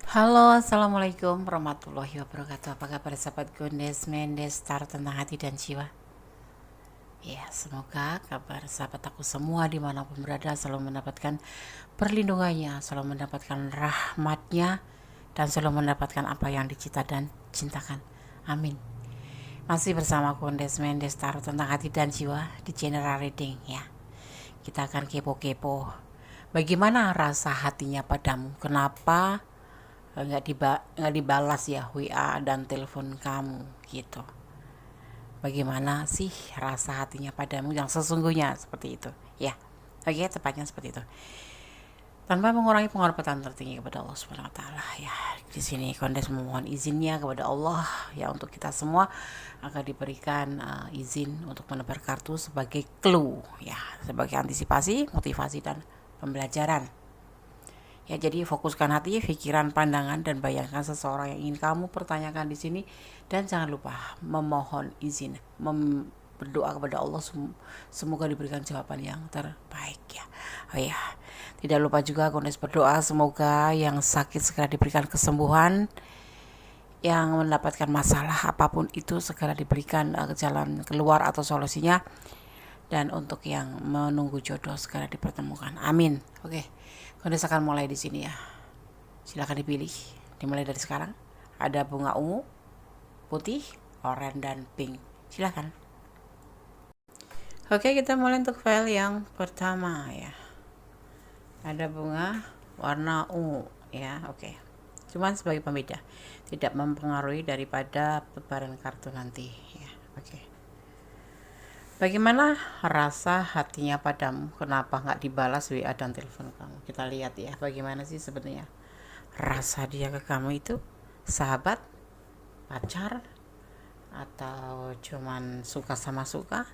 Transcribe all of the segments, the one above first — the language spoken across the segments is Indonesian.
Halo, assalamualaikum warahmatullahi wabarakatuh. Apa kabar sahabat Gondes Mendes Star tentang hati dan jiwa? Ya, semoga kabar sahabat aku semua dimanapun berada selalu mendapatkan perlindungannya, selalu mendapatkan rahmatnya, dan selalu mendapatkan apa yang dicita dan cintakan. Amin. Masih bersama Gondes Mendes Star tentang hati dan jiwa di general reading ya. Kita akan kepo-kepo. Bagaimana rasa hatinya padamu? Kenapa nggak dibalas ya WA dan telepon kamu gitu? Bagaimana sih rasa hatinya padamu yang sesungguhnya seperti itu ya? Oke, tepatnya seperti itu. Tanpa mengurangi penghormatan tertinggi kepada Allah Subhanahu wa taala ya. Di sini Kondes memohon izinnya kepada Allah ya untuk kita semua agar diberikan izin untuk menebar kartu sebagai clue ya, sebagai antisipasi, motivasi dan pembelajaran. Ya, jadi fokuskan hati, pikiran, pandangan, dan bayangkan seseorang yang ingin kamu pertanyakan di sini. Dan jangan lupa memohon izin, berdoa kepada Allah semoga diberikan jawaban yang terbaik ya. Oh ya, tidak lupa juga Kondes berdoa semoga yang sakit segera diberikan kesembuhan, yang mendapatkan masalah apapun itu segera diberikan jalan keluar atau solusinya, dan untuk yang menunggu jodoh segera dipertemukan. Amin. Oke, Kondes akan mulai di sini ya. Silakan dipilih. Dimulai dari sekarang. Ada bunga ungu, putih, oranye dan pink. Silakan. Oke, kita mulai untuk file yang pertama ya. Ada bunga warna ungu ya. Oke. Cuman sebagai pembeda, tidak mempengaruhi daripada pebaran kartu nanti ya. Oke. Bagaimana rasa hatinya padamu? Kenapa nggak dibalas WA dan telepon kamu? Kita lihat ya, bagaimana sih sebenarnya rasa dia ke kamu itu? Sahabat, pacar, atau cuman suka sama suka,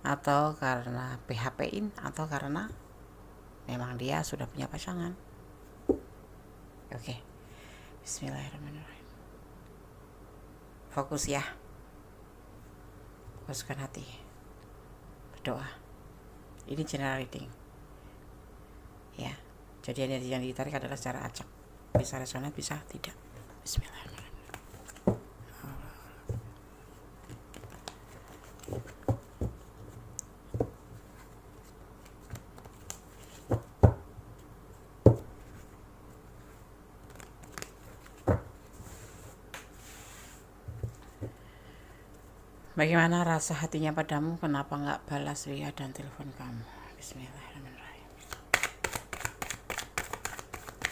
atau karena PHP-in, atau karena memang dia sudah punya pasangan? Oke, Bismillahirrahmanirrahim. Fokus ya, fokuskan hati, berdoa. Ini general reading ya, jadi energi yang ditarik adalah secara acak, bisa resonan bisa tidak. Bismillahirrahmanirrahim. Bagaimana rasa hatinya padamu? Kenapa nggak balas WA dan telepon kamu? Bismillahirrahmanirrahim.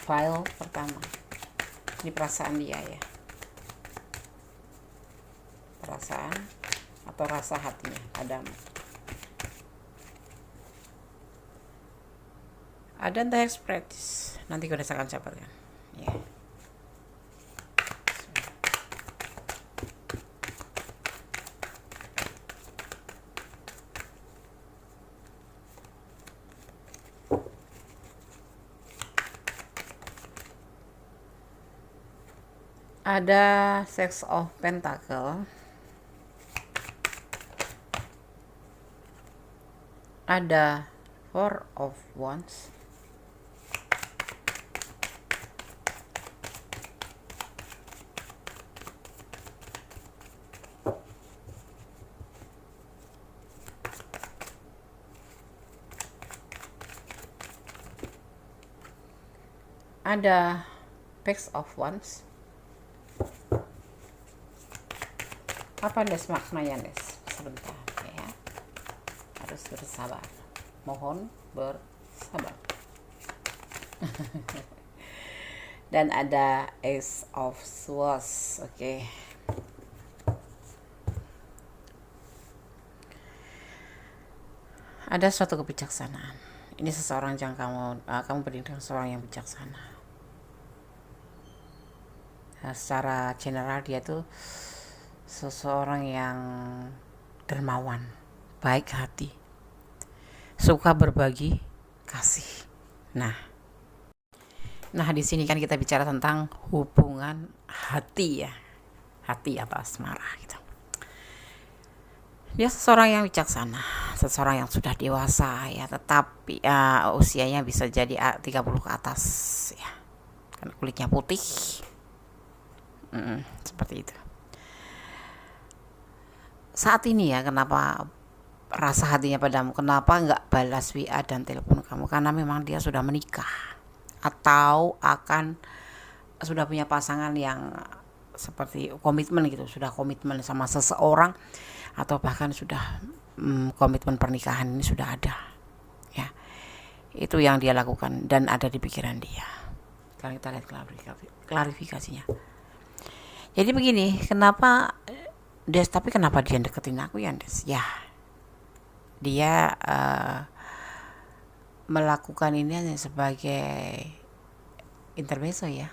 File pertama. Ini perasaan dia ya. Perasaan atau rasa hatinya padamu. Ada entah ekspresi. Nanti gue akan catatkan. Ya. Ada Six of Pentacle, ada Four of Wands, ada Page of Wands. Apa Des maknanya Des? Sebentar ya, harus bersabar, mohon bersabar. Dan ada Ace of Swords. Oke. Ada suatu kebijaksanaan. Ini seseorang yang kamu berdiri dengan seseorang yang bijaksana. Nah, secara general dia tuh seseorang yang dermawan, baik hati, suka berbagi, kasih. Nah di sini kan kita bicara tentang hubungan hati ya, hati atau asmara gitu. Dia seseorang yang bijaksana, seseorang yang sudah dewasa ya, tetapi usianya bisa jadi 30 ke atas ya. kan kulitnya putih. Seperti itu. Saat ini ya, kenapa rasa hatinya padamu, kenapa nggak balas WA dan telepon kamu? Karena memang dia sudah menikah atau sudah punya pasangan yang seperti komitmen gitu, sudah komitmen sama seseorang, atau bahkan sudah komitmen pernikahan ini sudah ada ya. Itu yang dia lakukan dan ada di pikiran dia. Sekarang kita lihat klarifikasinya. Jadi begini, kenapa Des, tapi kenapa dia deketin aku ya Des? Ya, dia melakukan ini hanya sebagai intermezzo ya,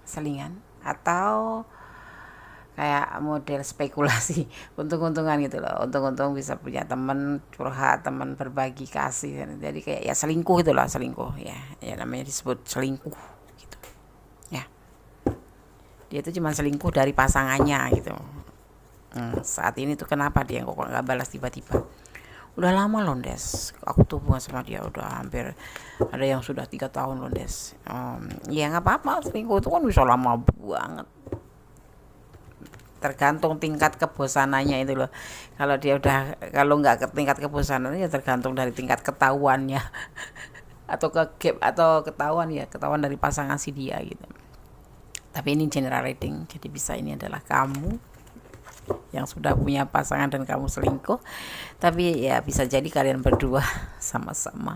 selingan, atau kayak model spekulasi, untung-untungan gitu loh. Untung-untung bisa punya teman curhat, teman berbagi kasih. Jadi kayak ya selingkuh gitu lah, selingkuh ya. Ya namanya disebut selingkuh gitu. Ya. Dia itu cuma selingkuh dari pasangannya gitu. Saat ini tuh kenapa dia kok nggak balas tiba-tiba? Udah lama loh Des, aku tuh hubungan sama dia udah hampir, ada yang sudah 3 tahun loh Des. Ya nggak apa-apa, selingkuh itu kan bisa lama banget, tergantung tingkat kebosanannya itu loh. Kalau dia udah, kalau nggak ke tingkat kebosanannya ya tergantung dari tingkat ketahuannya atau ke gap atau ketahuan dari pasangan si dia gitu. Tapi ini general rating, jadi bisa ini adalah kamu yang sudah punya pasangan dan kamu selingkuh. Tapi ya bisa jadi kalian berdua sama-sama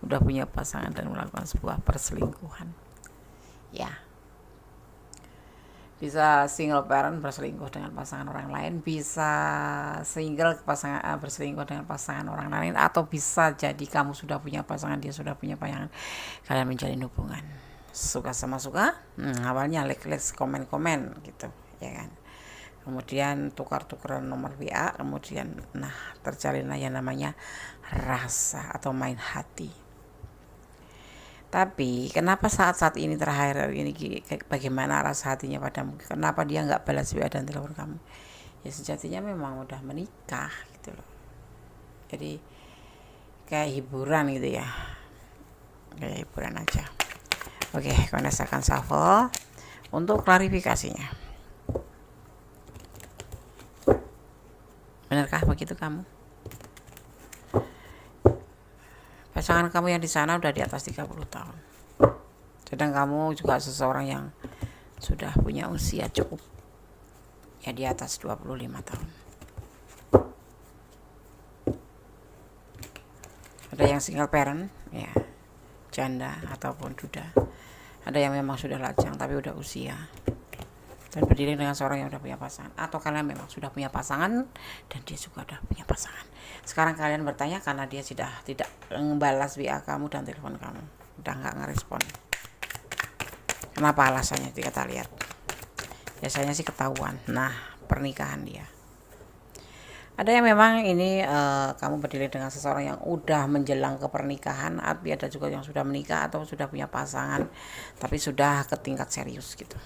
udah punya pasangan dan melakukan sebuah perselingkuhan ya. Bisa single parent berselingkuh dengan pasangan orang lain, bisa single berselingkuh dengan pasangan orang lain, atau bisa jadi kamu sudah punya pasangan, dia sudah punya pasangan, kalian menjalin hubungan suka sama suka. Awalnya like komen gitu ya kan, kemudian tukar-tukaran nomor WA, kemudian terjalinlah yang namanya rasa atau main hati. Tapi kenapa saat-saat ini terakhir ini bagaimana rasa hatinya padamu? Kenapa dia nggak balas WA dan telepon kamu? Ya sejatinya memang udah menikah gitu loh. Jadi kayak hiburan gitu ya, kayak hiburan aja. Oke, Kones akan shuffle untuk klarifikasinya. Benarkah begitu kamu? Pasangan kamu yang di sana udah di atas 30 tahun. Sedang kamu juga seseorang yang sudah punya usia cukup ya, di atas 25 tahun. Ada yang single parent ya, janda ataupun duda. Ada yang memang sudah lajang tapi udah usia dan berdiri dengan seorang yang udah punya pasangan, atau kalian memang sudah punya pasangan dan dia juga udah punya pasangan. Sekarang kalian bertanya karena dia sudah tidak membalas WA kamu dan telepon kamu, udah nggak ngerespon. Kenapa alasannya? Kita lihat. Biasanya sih ketahuan. Pernikahan dia. Ada yang memang ini kamu berdiri dengan seseorang yang udah menjelang ke pernikahan, tapi ada juga yang sudah menikah atau sudah punya pasangan tapi sudah ke tingkat serius gitu.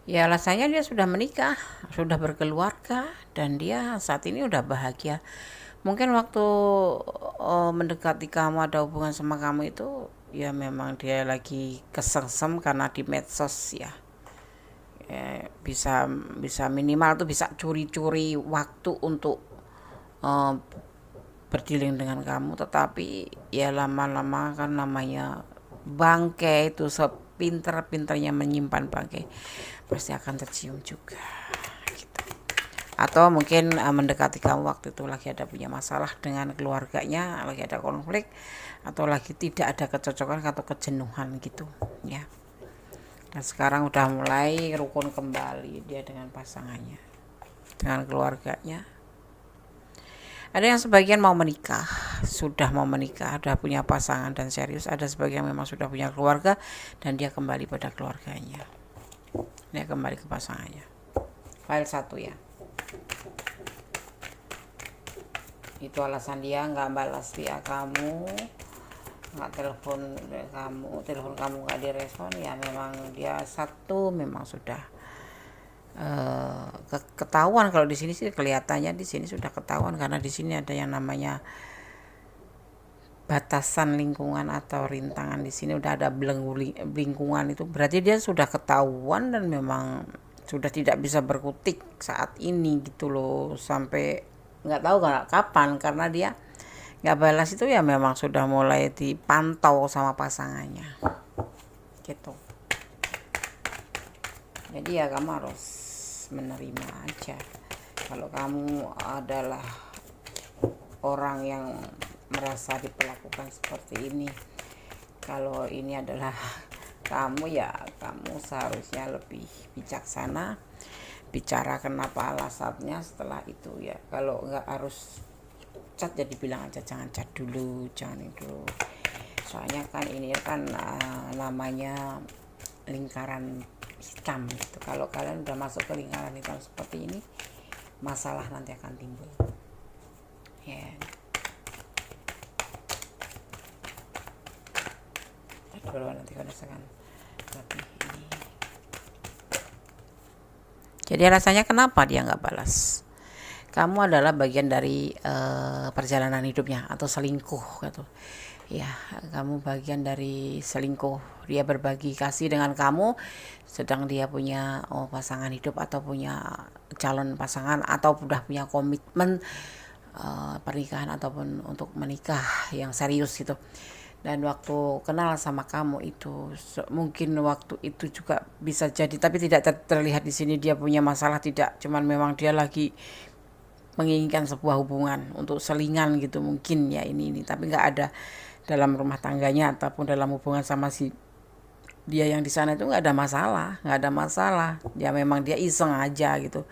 Ya alasannya dia sudah menikah, sudah berkeluarga, dan dia saat ini udah bahagia. Mungkin waktu mendekati kamu, ada hubungan sama kamu itu, ya memang dia lagi kesengsem karena di medsos ya. Bisa minimal tuh bisa curi-curi waktu untuk berdiling dengan kamu. Tetapi ya lama-lama kan namanya bangke itu, sepinter-pinternya menyimpan bangke pasti akan tercium juga gitu. Atau mungkin mendekati kamu waktu itu lagi ada punya masalah dengan keluarganya, lagi ada konflik, atau lagi tidak ada kecocokan atau kejenuhan gitu ya. Dan sekarang udah mulai rukun kembali dia dengan pasangannya, dengan keluarganya. Ada yang sebagian mau menikah, sudah mau menikah, sudah punya pasangan dan serius. Ada sebagian memang sudah punya keluarga dan dia kembali pada keluarganya, dia kembali ke pasangannya. File 1 ya. Itu alasan dia nggak balas WA kamu, nggak telepon kamu nggak direspon. Ya memang dia satu memang sudah ketahuan. Kalau di sini sih kelihatannya di sini sudah ketahuan, karena di sini ada yang namanya batasan lingkungan atau rintangan. Di sini udah ada belenggu lingkungan, itu berarti dia sudah ketahuan dan memang sudah tidak bisa berkutik saat ini gitu loh, sampai nggak tahu kapan, karena dia nggak balas itu ya memang sudah mulai dipantau sama pasangannya gitu. Jadi ya kamu harus menerima aja kalau kamu adalah orang yang merasa diperlakukan seperti ini. Kalau ini adalah kamu, ya kamu seharusnya lebih bijaksana, bicara kenapa alasannya. Setelah itu ya kalau nggak harus cat, jadi bilang aja jangan cat dulu, jangan itu. Soalnya kan ini kan namanya lingkaran hitam gitu. Kalau kalian udah masuk ke lingkaran hitam seperti ini, masalah nanti akan timbul ya. Dulu nanti kalau misalkan lebih ini. Jadi rasanya kenapa dia nggak balas? Kamu adalah bagian dari perjalanan hidupnya atau selingkuh gitu. Ya, kamu bagian dari selingkuh. Dia berbagi kasih dengan kamu, sedang dia punya pasangan hidup atau punya calon pasangan atau udah punya komitmen pernikahan ataupun untuk menikah yang serius gitu. Dan waktu kenal sama kamu itu mungkin waktu itu juga bisa jadi, tapi tidak terlihat di sini dia punya masalah, tidak, cuman memang dia lagi menginginkan sebuah hubungan untuk selingan gitu mungkin ya, ini tapi nggak ada dalam rumah tangganya ataupun dalam hubungan sama si dia yang di sana itu nggak ada masalah, ya memang dia iseng aja gitu,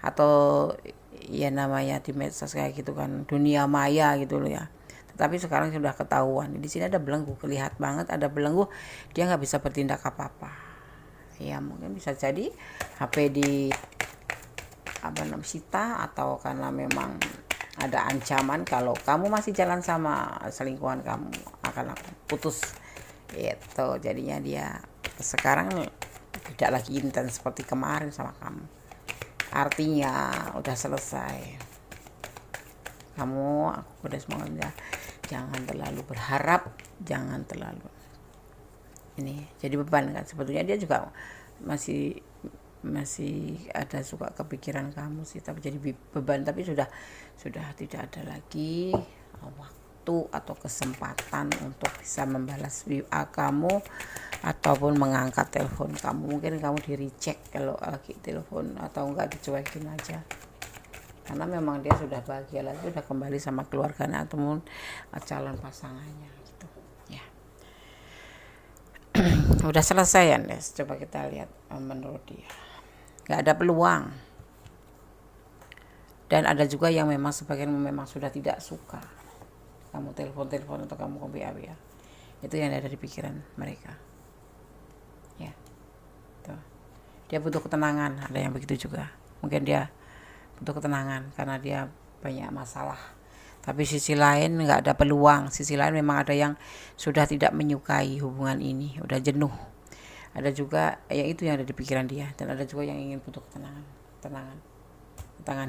atau ya namanya di medsos kayak gitu kan, dunia maya gitu loh ya. Tapi sekarang sudah ketahuan. Di sini ada belenggu, kelihatan banget ada belenggu, dia nggak bisa bertindak apa-apa. Ya mungkin bisa jadi HP di sita, atau karena memang ada ancaman kalau kamu masih jalan sama selingkuhan kamu akan putus itu. Jadinya dia sekarang tidak lagi intens seperti kemarin sama kamu. Artinya udah selesai. Aku udah semuanya. Jangan terlalu berharap, jangan terlalu ini jadi beban kan. Sebetulnya dia juga masih ada suka kepikiran kamu sih, tapi jadi beban. Tapi sudah tidak ada lagi waktu atau kesempatan untuk bisa membalas WA kamu ataupun mengangkat telepon kamu. Mungkin kamu di reject kalau lagi telepon, atau enggak dicuekin aja, karena memang dia sudah bahagia lagi, sudah kembali sama keluarganya ataupun calon pasangannya gitu ya. Udah selesai ya Nes, coba kita lihat menurut dia nggak ada peluang. Dan ada juga yang memang sebagian memang sudah tidak suka kamu telepon atau kamu WA, itu yang ada di pikiran mereka ya. Tuh. Dia butuh ketenangan, ada yang begitu juga. Mungkin dia butuh ketenangan karena dia banyak masalah, tapi sisi lain nggak ada peluang. Sisi lain memang ada yang sudah tidak menyukai hubungan ini, udah jenuh. Ada juga yang itu yang ada di pikiran dia, dan ada juga yang ingin butuh ketenangan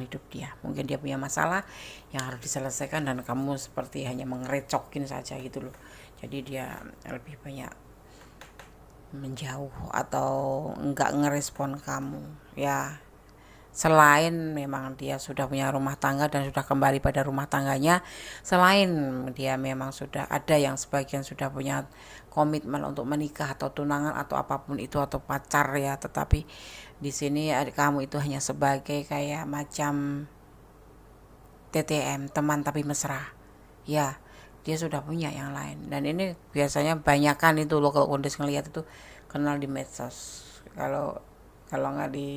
hidup dia. Mungkin dia punya masalah yang harus diselesaikan, dan kamu seperti hanya mengerecokin saja gitu loh. Jadi dia lebih banyak menjauh atau enggak ngerespon kamu ya. Selain memang dia sudah punya rumah tangga dan sudah kembali pada rumah tangganya, selain dia memang sudah ada yang sebagian sudah punya komitmen untuk menikah atau tunangan atau apapun itu, atau pacar ya, tetapi di sini kamu itu hanya sebagai kayak macam TTM, teman tapi mesra ya. Dia sudah punya yang lain, dan ini biasanya banyakan itu loh kalau kondisi ngelihat itu kenal di medsos, kalau nggak di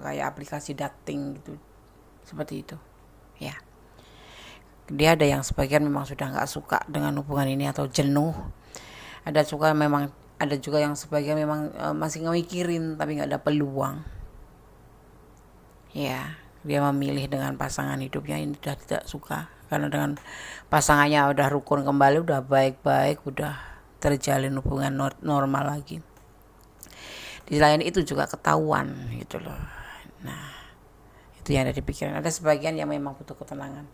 kayak aplikasi dating gitu, seperti itu ya. Dia ada yang sebagian memang sudah nggak suka dengan hubungan ini atau jenuh. Ada juga yang sebagian memang masih ngemikirin tapi nggak ada peluang ya. Dia memilih dengan pasangan hidupnya ini sudah tidak suka, karena dengan pasangannya udah rukun kembali, udah baik-baik, udah terjalin hubungan normal lagi. di lain itu juga ketahuan gitu loh. Nah, itu yang ada di pikiran. Ada sebagian yang memang butuh ketenangan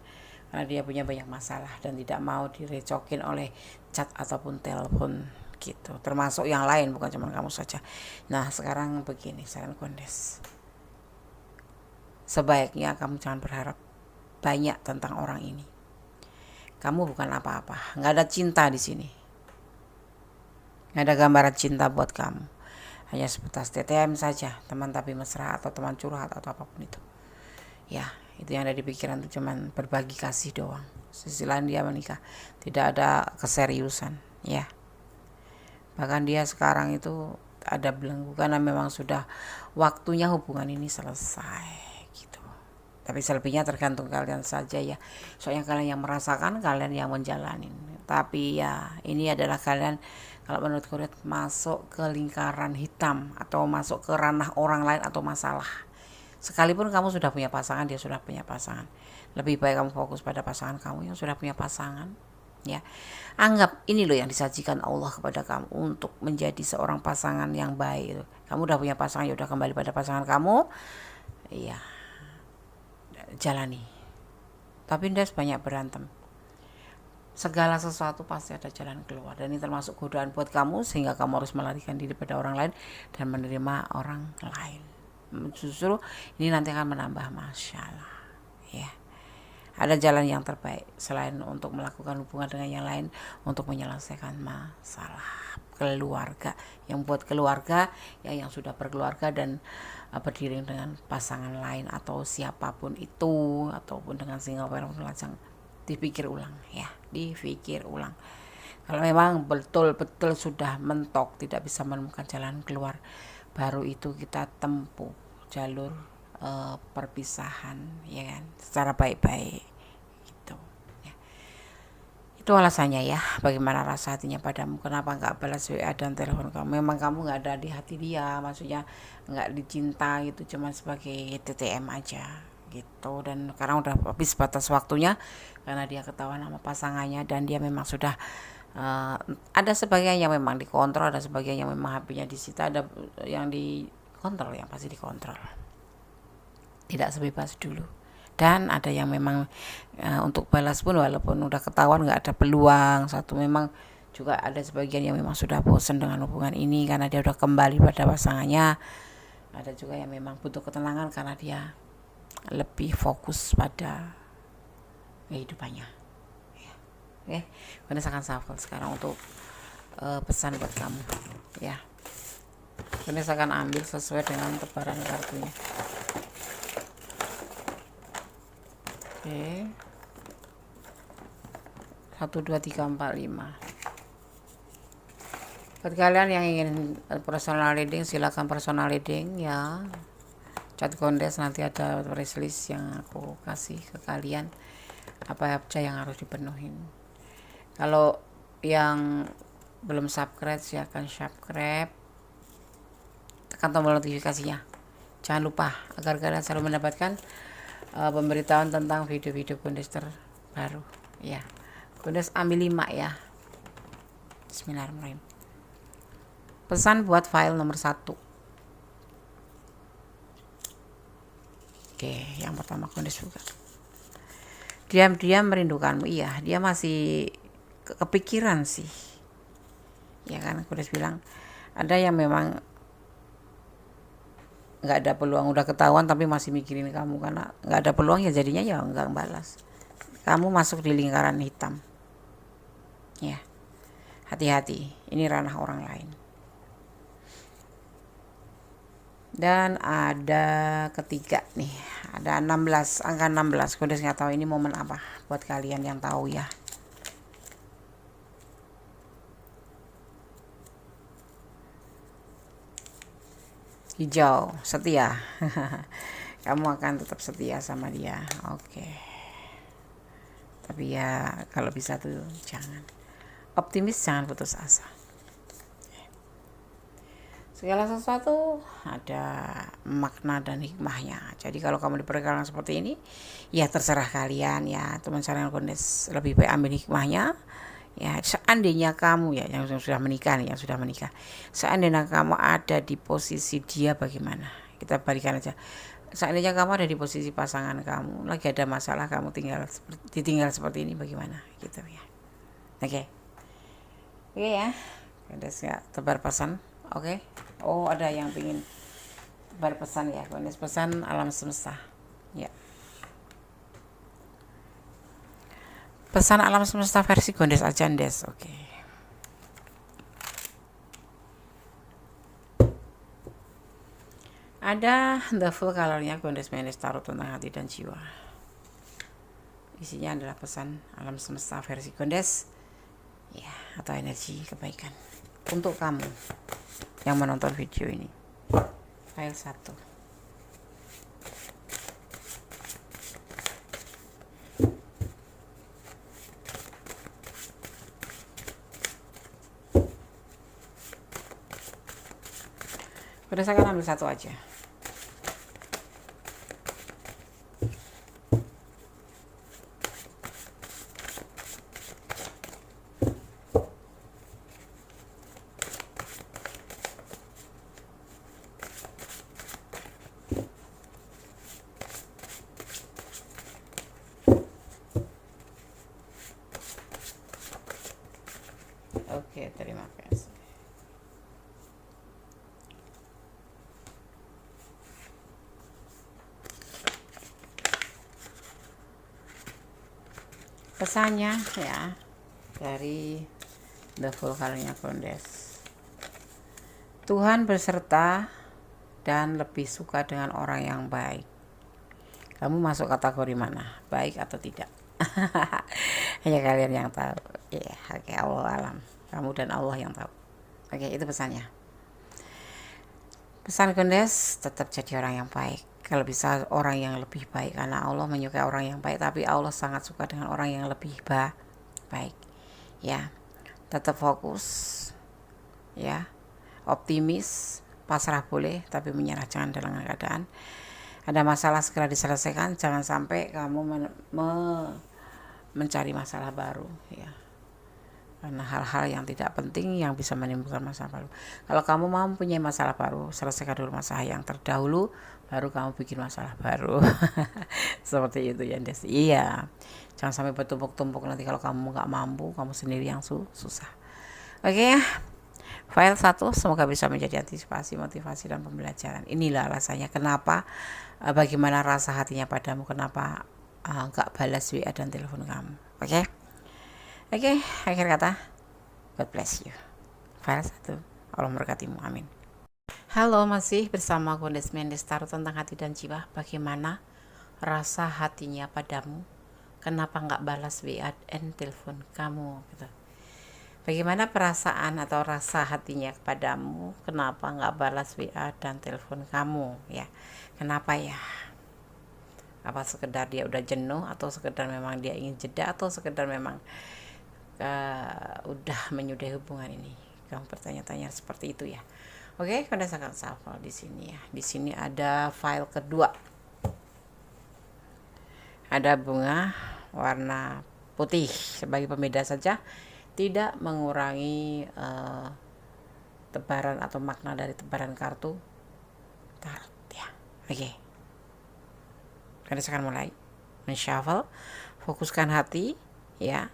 karena dia punya banyak masalah dan tidak mau direcokin oleh chat ataupun telepon gitu, termasuk yang lain, bukan cuma kamu saja. Nah, sekarang begini, saran Kondes, sebaiknya kamu jangan berharap banyak tentang orang ini. Kamu bukan apa-apa, nggak ada cinta di sini, nggak ada gambaran cinta buat kamu, hanya sebatas TTM saja, teman tapi mesra atau teman curhat atau apapun itu. Ya, itu yang ada di pikiran tuh cuman berbagi kasih doang. Sisi lain dia menikah, tidak ada keseriusan, ya. Bahkan dia sekarang itu ada belenggu karena memang sudah waktunya hubungan ini selesai gitu. Tapi selebihnya tergantung kalian saja ya. Soalnya kalian yang merasakan, kalian yang menjalanin. Tapi ya ini adalah kalian, kalau menurut Kuret, masuk ke lingkaran hitam atau masuk ke ranah orang lain atau masalah. Sekalipun kamu sudah punya pasangan, dia sudah punya pasangan, lebih baik kamu fokus pada pasangan kamu yang sudah punya pasangan, ya. Anggap ini loh yang disajikan Allah kepada kamu untuk menjadi seorang pasangan yang baik. Kamu udah punya pasangan, ya udah kembali pada pasangan kamu, iya, jalani. Tapi ndas banyak berantem. Segala sesuatu pasti ada jalan keluar, dan ini termasuk godaan buat kamu sehingga kamu harus melarikan diri pada orang lain dan menerima orang lain. Justru ini nanti akan menambah masalah, ya. Ada jalan yang terbaik selain untuk melakukan hubungan dengan yang lain, untuk menyelesaikan masalah keluarga. Yang buat keluarga ya yang sudah berkeluarga dan berdiri dengan pasangan lain atau siapapun itu, ataupun dengan single parent lajang, dipikir ulang ya, dipikir ulang. Kalau memang betul-betul sudah mentok, tidak bisa menemukan jalan keluar, baru itu kita tempuh jalur perpisahan, ya kan, secara baik-baik gitu ya. Itu alasannya ya, bagaimana rasa hatinya padamu, kenapa nggak balas WA dan telepon kamu. Memang kamu nggak ada di hati dia, maksudnya nggak dicinta gitu, cuma sebagai TTM aja gitu. Dan sekarang udah habis batas waktunya karena dia ketahuan sama pasangannya, dan dia memang sudah ada sebagian yang memang dikontrol, ada sebagian yang memang HP-nya disita, ada yang dikontrol, yang pasti dikontrol, tidak sebebas dulu. Dan ada yang memang untuk balas pun walaupun udah ketahuan nggak ada peluang satu, memang juga ada sebagian yang memang sudah bosan dengan hubungan ini karena dia udah kembali pada pasangannya. Ada juga yang memang butuh ketenangan karena dia lebih fokus pada kehidupannya. Oke, Kunes akan shuffle sekarang untuk pesan buat kamu ya. Kunes akan ambil sesuai dengan tebaran kartunya. Oke, 1, 2, 3, 4, 5. Buat kalian yang ingin personal reading, silakan personal reading ya. Chat Kondes, nanti ada press list yang aku kasih ke kalian, apa aja yang harus dipenuhin. Kalau yang belum subscribe, silakan subscribe, tekan tombol notifikasinya. Jangan lupa agar kalian selalu mendapatkan pemberitahuan tentang video-video Kondes terbaru ya. Kondes ambil 5 ya. Bismillahirrahmanirrahim. Pesan buat file nomor 1. Oke, yang pertama Kondes buka. Diam-diam merindukanmu. Iya, dia masih kepikiran sih, ya kan. Aku udah bilang ada yang memang nggak ada peluang, udah ketahuan tapi masih mikirin kamu, karena nggak ada peluang ya jadinya ya nggak balas. Kamu masuk di lingkaran hitam ya, hati-hati, ini ranah orang lain. Dan ada ketiga nih, ada 16, angka 16. Aku udah nggak tahu ini momen apa buat kalian yang tahu ya. Hijau, setia. Kamu akan tetap setia sama dia. Oke. Tapi ya kalau bisa tuh jangan optimis, jangan putus asa. Segala sesuatu ada makna dan hikmahnya. Jadi kalau kamu diperkenalkan seperti ini, ya terserah kalian ya. Teman saran Kondes, lebih baik ambil hikmahnya Ya, seandainya kamu ya yang sudah menikah nih, yang sudah menikah, seandainya kamu ada di posisi dia bagaimana? Kita balikan aja. Seandainya kamu ada di posisi pasangan kamu, lagi ada masalah, kamu ditinggal seperti ini bagaimana? Gitu ya. Oke. Oke ya. Ada nggak tebar pesan? Oke. Oh, ada yang ingin tebar pesan ya. Pesan alam semesta. Ya. Pesan alam semesta versi Gondes Ajandes. Oke. Ada the full colornya Gondes Mendes Tarot tentang hati dan jiwa. Isinya adalah pesan alam semesta versi Gondes, ya, atau energi kebaikan untuk kamu yang menonton video ini. File 1. Berdasarkan ambil satu aja. Oke, terima kasih. Pesannya ya dari The Full Colornya Gondes. Tuhan berserta dan lebih suka dengan orang yang baik. Kamu masuk kategori mana? Baik atau tidak? Hanya kalian yang tahu. Ya, oke, Allah alam. Kamu dan Allah yang tahu. Oke, itu pesannya. Pesan Gondes, tetap jadi orang yang baik. Kalau bisa orang yang lebih baik, karena Allah menyukai orang yang baik, tapi Allah sangat suka dengan orang yang lebih baik. Ya, tetap fokus, ya, optimis, pasrah boleh, tapi menyerah jangan dalam keadaan. Ada masalah segera diselesaikan, jangan sampai kamu mencari masalah baru, ya. Karena hal-hal yang tidak penting yang bisa menimbulkan masalah baru. Kalau kamu mau mempunyai masalah baru, selesaikan dulu masalah yang terdahulu, baru kamu bikin masalah baru. Seperti itu ya, Des. Iya, jangan sampai bertumpuk-tumpuk, nanti kalau kamu nggak mampu, kamu sendiri yang susah. Oke ya. File 1 semoga bisa menjadi antisipasi, motivasi, dan pembelajaran. Inilah alasannya kenapa, bagaimana rasa hatinya padamu, kenapa nggak balas WA dan telepon kamu. Oke, akhir kata, God bless you. File 1, Allah memberkatimu, amin. Halo, masih bersama Gondes Mendes Tarot tentang hati dan jiwa. Bagaimana rasa hatinya padamu, kenapa nggak balas WA dan telepon kamu, gitu. Bagaimana perasaan atau rasa hatinya kepadamu, kenapa nggak balas WA dan telepon kamu, ya. Kenapa ya? Apa sekedar dia udah jenuh, atau sekedar memang dia ingin jeda, atau sekedar memang udah menyudahi hubungan ini? Kamu bertanya-tanya seperti itu ya. Oke, pada sangat shuffle di sini ya. Di sini ada file kedua. Ada bunga warna putih sebagai pembeda saja, tidak mengurangi tebaran atau makna dari tebaran kartu tarot ya. Oke. Kita akan mulai menshuffle. Fokuskan hati ya.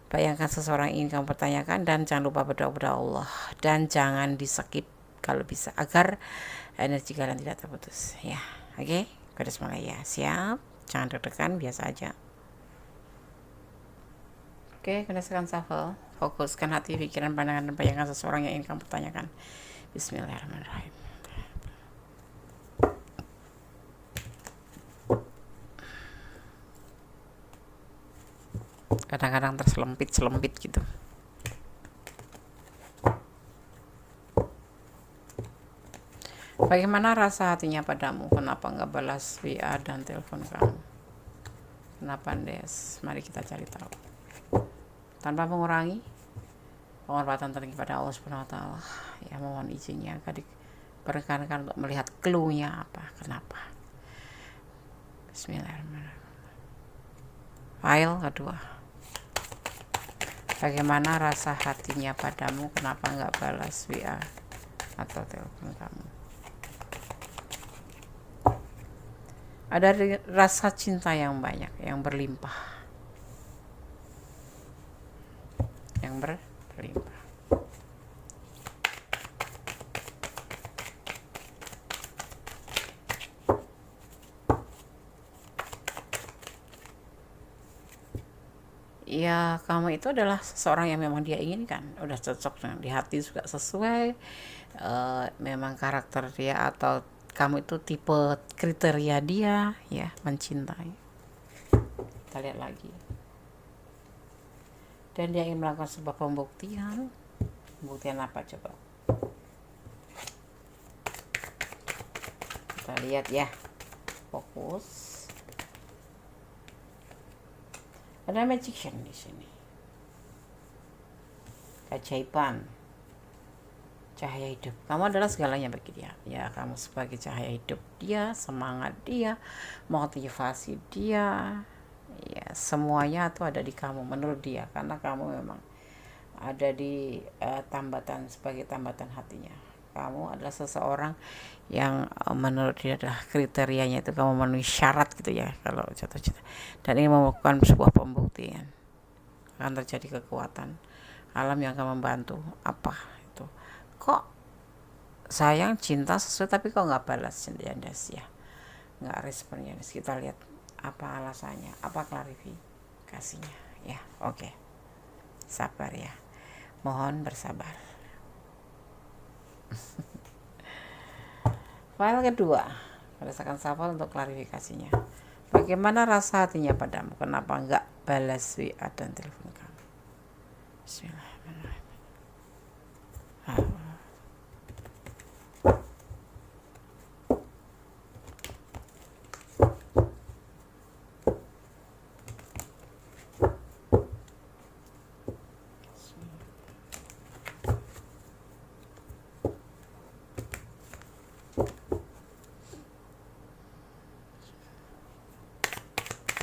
Bayangkan seseorang ingin kamu pertanyakan, dan jangan lupa berdoa kepada Allah, dan jangan di skip kalau bisa, agar energi kalian tidak terputus ya. Oke, kita mulai ya. Siap, jangan deg-degan, biasa aja. Oke, kita akan shuffle. Fokuskan hati, pikiran, pandangan, dan bayangkan seseorang yang ingin kamu pertanyakan. Bismillahirrahmanirrahim. Kadang-kadang terselempit gitu. Bagaimana rasa hatinya padamu, kenapa nggak balas WA dan telepon kamu? Kenapa, Des? Mari kita cari tahu. Tanpa mengurangi penghormatan tertinggi pada Allah Subhanahu wa taala, ya, mohon izinnya agar diperkenankan untuk melihat clue-nya apa, kenapa. Bismillahirrahmanirrahim. File kedua. Bagaimana rasa hatinya padamu? Kenapa nggak balas WA atau telepon kamu? Ada rasa cinta yang banyak, yang berlimpah, yang berlimpah. Ya, kamu itu adalah seseorang yang memang dia inginkan, udah cocok di hati, juga sesuai memang karakter dia, atau kamu itu tipe kriteria dia ya mencintai. Kita lihat lagi. Dan dia ingin melakukan sebuah pembuktian. Pembuktian apa coba? Kita lihat ya. Fokus. Ada magician di sini. Keajaiban. Cahaya hidup. Kamu adalah segalanya bagi dia. Ya, kamu sebagai cahaya hidup dia, semangat dia, motivasi dia. Ya, semuanya tuh ada di kamu menurut dia, karena kamu memang ada di tambatan, sebagai tambatan hatinya. Kamu adalah seseorang yang menurut dia adalah kriterianya itu kamu memenuhi syarat gitu ya, kalau jatuh cinta. Dan ini merupakan sebuah pembuktian akan terjadi kekuatan alam yang akan membantu. Apa itu? Kok sayang cinta sesuai tapi kok nggak balas ya, nggak responnya. Kita lihat apa alasannya, apa klarifikasinya ya. Oke, sabar ya, mohon bersabar. File kedua, berdasarkan shuffle untuk klarifikasinya. Bagaimana rasa hatinya padamu? Kenapa nggak balas WA dan telepon kamu? Bismillahirrahmanirrahim.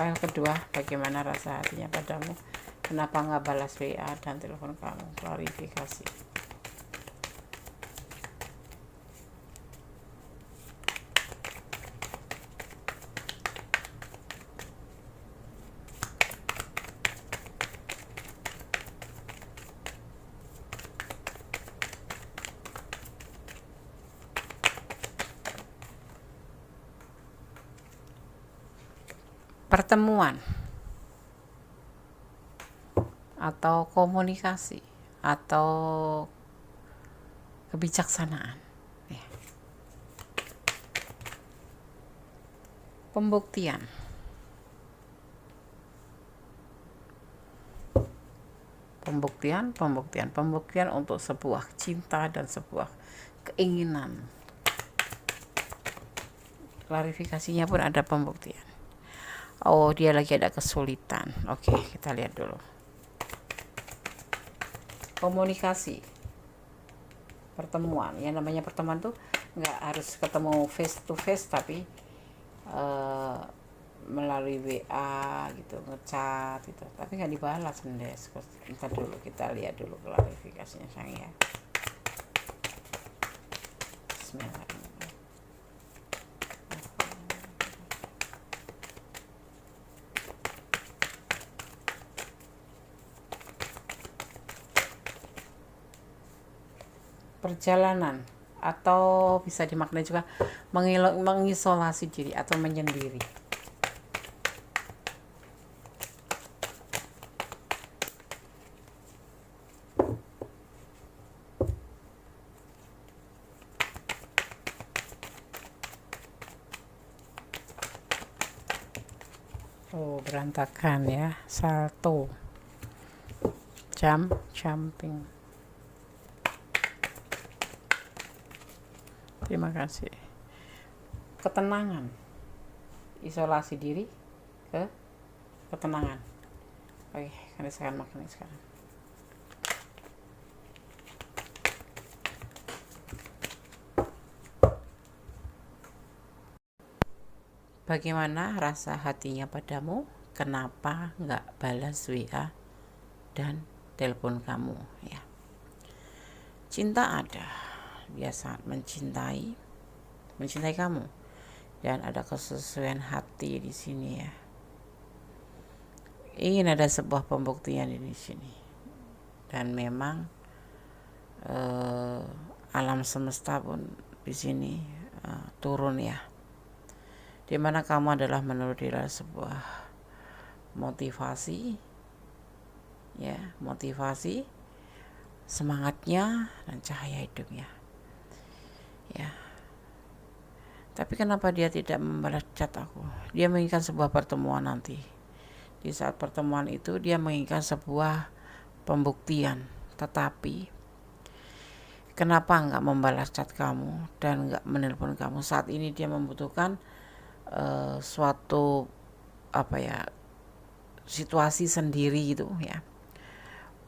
File kedua, bagaimana rasa hatinya padamu? Kenapa nggak balas WA dan telepon kamu? Klarifikasi. Pertemuan atau komunikasi atau kebijaksanaan ya. Pembuktian untuk sebuah cinta dan sebuah keinginan. Klarifikasinya pun ada pembuktian. Oh, dia lagi ada kesulitan. Oke, kita lihat dulu. Komunikasi, pertemuan. Yang namanya pertemuan tuh nggak harus ketemu face to face, tapi melalui WA gitu, ngechat gitu, tapi nggak dibalas mendes. Kita lihat dulu klarifikasinya sayang ya. Bismillahirrahmanirrahim. Perjalanan, atau bisa dimaknai juga mengisolasi diri atau menyendiri. Oh, berantakan ya. Salto, jumping. Terima kasih. Ketenangan, isolasi diri ke ketenangan. Oke, kan sekarang makan sekarang. Bagaimana rasa hatinya padamu? Kenapa nggak balas WA dan telepon kamu ya. Cinta ada, dia sangat mencintai kamu, dan ada kesesuaian hati di sini ya. Ingin ada sebuah pembuktian di sini, dan memang alam semesta pun di sini turun ya, dimana kamu adalah menurut dia sebuah motivasi ya, motivasi semangatnya dan cahaya hidupnya ya. Tapi kenapa dia tidak membalas chat aku? Dia menginginkan sebuah pertemuan nanti. Di saat pertemuan itu dia menginginkan sebuah pembuktian. Tetapi kenapa enggak membalas chat kamu dan enggak menelpon kamu? Saat ini dia membutuhkan suatu situasi sendiri gitu ya,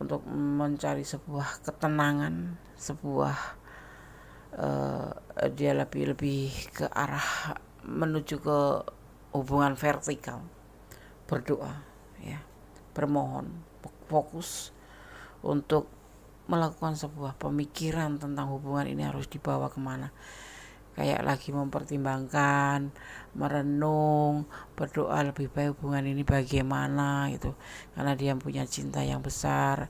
untuk mencari sebuah ketenangan, sebuah dia lebih ke arah menuju ke hubungan vertikal, berdoa ya, bermohon, fokus untuk melakukan sebuah pemikiran tentang hubungan ini harus dibawa kemana. Kayak lagi mempertimbangkan, merenung, berdoa lebih baik hubungan ini bagaimana gitu. Karena dia punya cinta yang besar,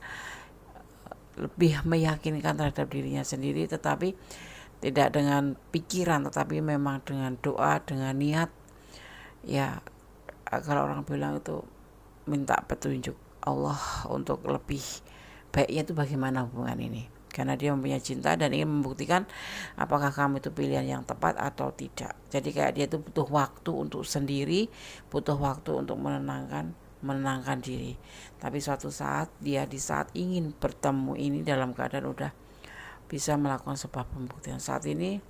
lebih meyakinkan terhadap dirinya sendiri, tetapi tidak dengan pikiran, tetapi memang dengan doa, dengan niat ya. Kalau orang bilang itu minta petunjuk Allah untuk lebih baiknya itu bagaimana hubungan ini, karena dia mempunyai cinta dan ingin membuktikan apakah kamu itu pilihan yang tepat atau tidak. Jadi kayak dia itu butuh waktu untuk sendiri, butuh waktu untuk menenangkan diri. Tapi suatu saat dia di saat ingin bertemu ini dalam keadaan udah bisa melakukan sebuah pembuktian. Saat ini